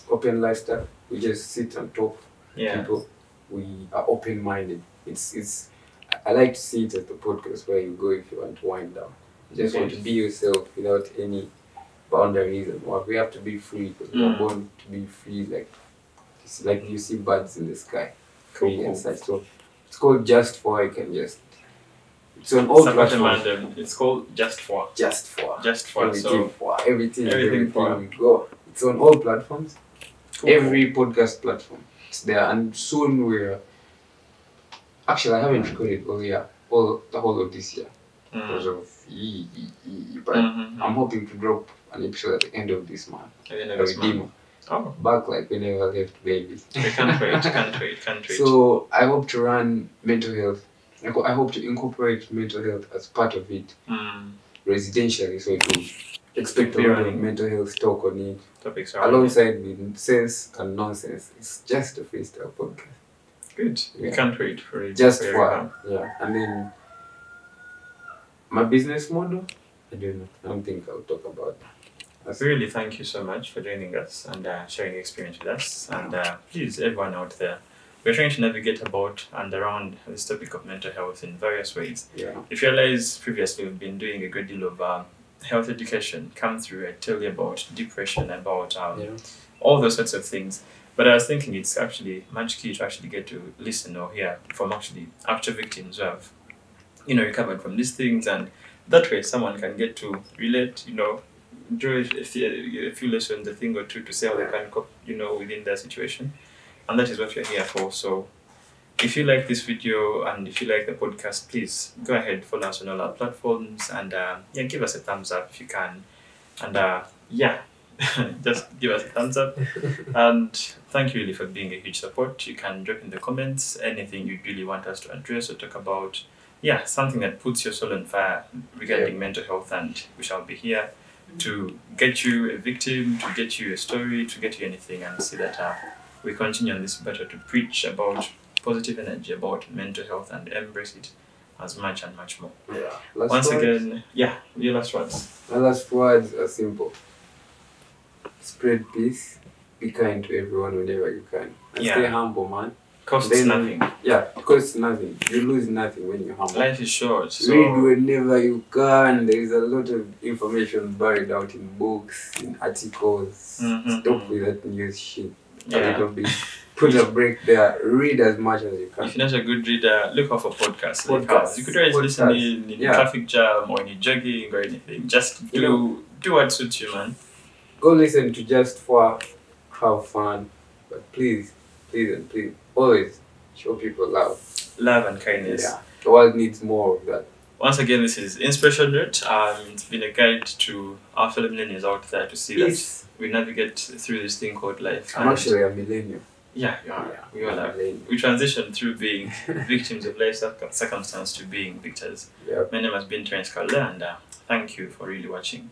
open lifestyle. We just sit and talk to people. We are open-minded. I like to see it as the podcast where you go if you want to wind down. You just want to be yourself without any boundaries and what. We have to be free because we are born to be free, like you see birds in the sky, free and such. So It's called Just For. You can just. It's on all platforms. It's called Just For. Just For. Just For. Everything for. Go. It's on all platforms. Cool. Every podcast platform. It's there, and soon we're. Actually, I haven't recorded the whole of this year because of but I'm hoping to drop an episode at the end of this month. At the end of this month. Oh. Back like whenever I left baby. I can't wait. So I hope to run mental health. I hope to incorporate mental health as part of it residentially, so it will expect a lot of mental health talk on it. Topics alongside with sense and nonsense. It's just a freestyle podcast. Good. We can't wait for it. Just for and then my business model. I don't think I'll talk about that. Really, thank you so much for joining us and sharing your experience with us. And please, everyone out there, we're trying to navigate about and around this topic of mental health in various ways. Yeah. If you realize previously we've been doing a great deal of health education, come through. I tell you about depression, about all those sorts of things. But I was thinking it's actually much key to actually get to listen or hear from actual victims who have, recovered from these things, and that way someone can get to relate, draw a few lessons, a thing or two to say how they can cope, within their situation. And that is what we're here for. So if you like this video and if you like the podcast, please go ahead, follow us on all our platforms, and give us a thumbs up if you can. And just give us a thumbs up. And thank you really for being a huge support. You can drop in the comments anything you really want us to address or talk about. Something that puts your soul on fire regarding mental health, and we shall be here to get you a victim, to get you a story, to get you anything, and see that we continue on this battle to preach about positive energy, about mental health, and embrace it as much and much more. Once again, your last words. My last words are simple. Spread peace, be kind to everyone whenever you can, and stay humble, man. Costs nothing. It costs nothing. You lose nothing when you're humble. Life is short. So read whenever you can. There is a lot of information buried out in books, in articles. Stop with that news shit. A little bit. Put a break there. Read as much as you can. If you're not a good reader, look out for podcasts. You could always listen in traffic jam or in jogging or anything. Just do what suits you, man. Go listen to Just For, have fun, but please, always show people love. Love and kindness. The world needs more of that. Once again, this is Inspiration Note. It's been a guide to our fellow millennials out there to see that we navigate through this thing called life. I'm actually a millennial. Yeah, you are. We all are. We transition through being victims of life circumstance to being victors. My name has been Terence Kalule, and thank you for really watching.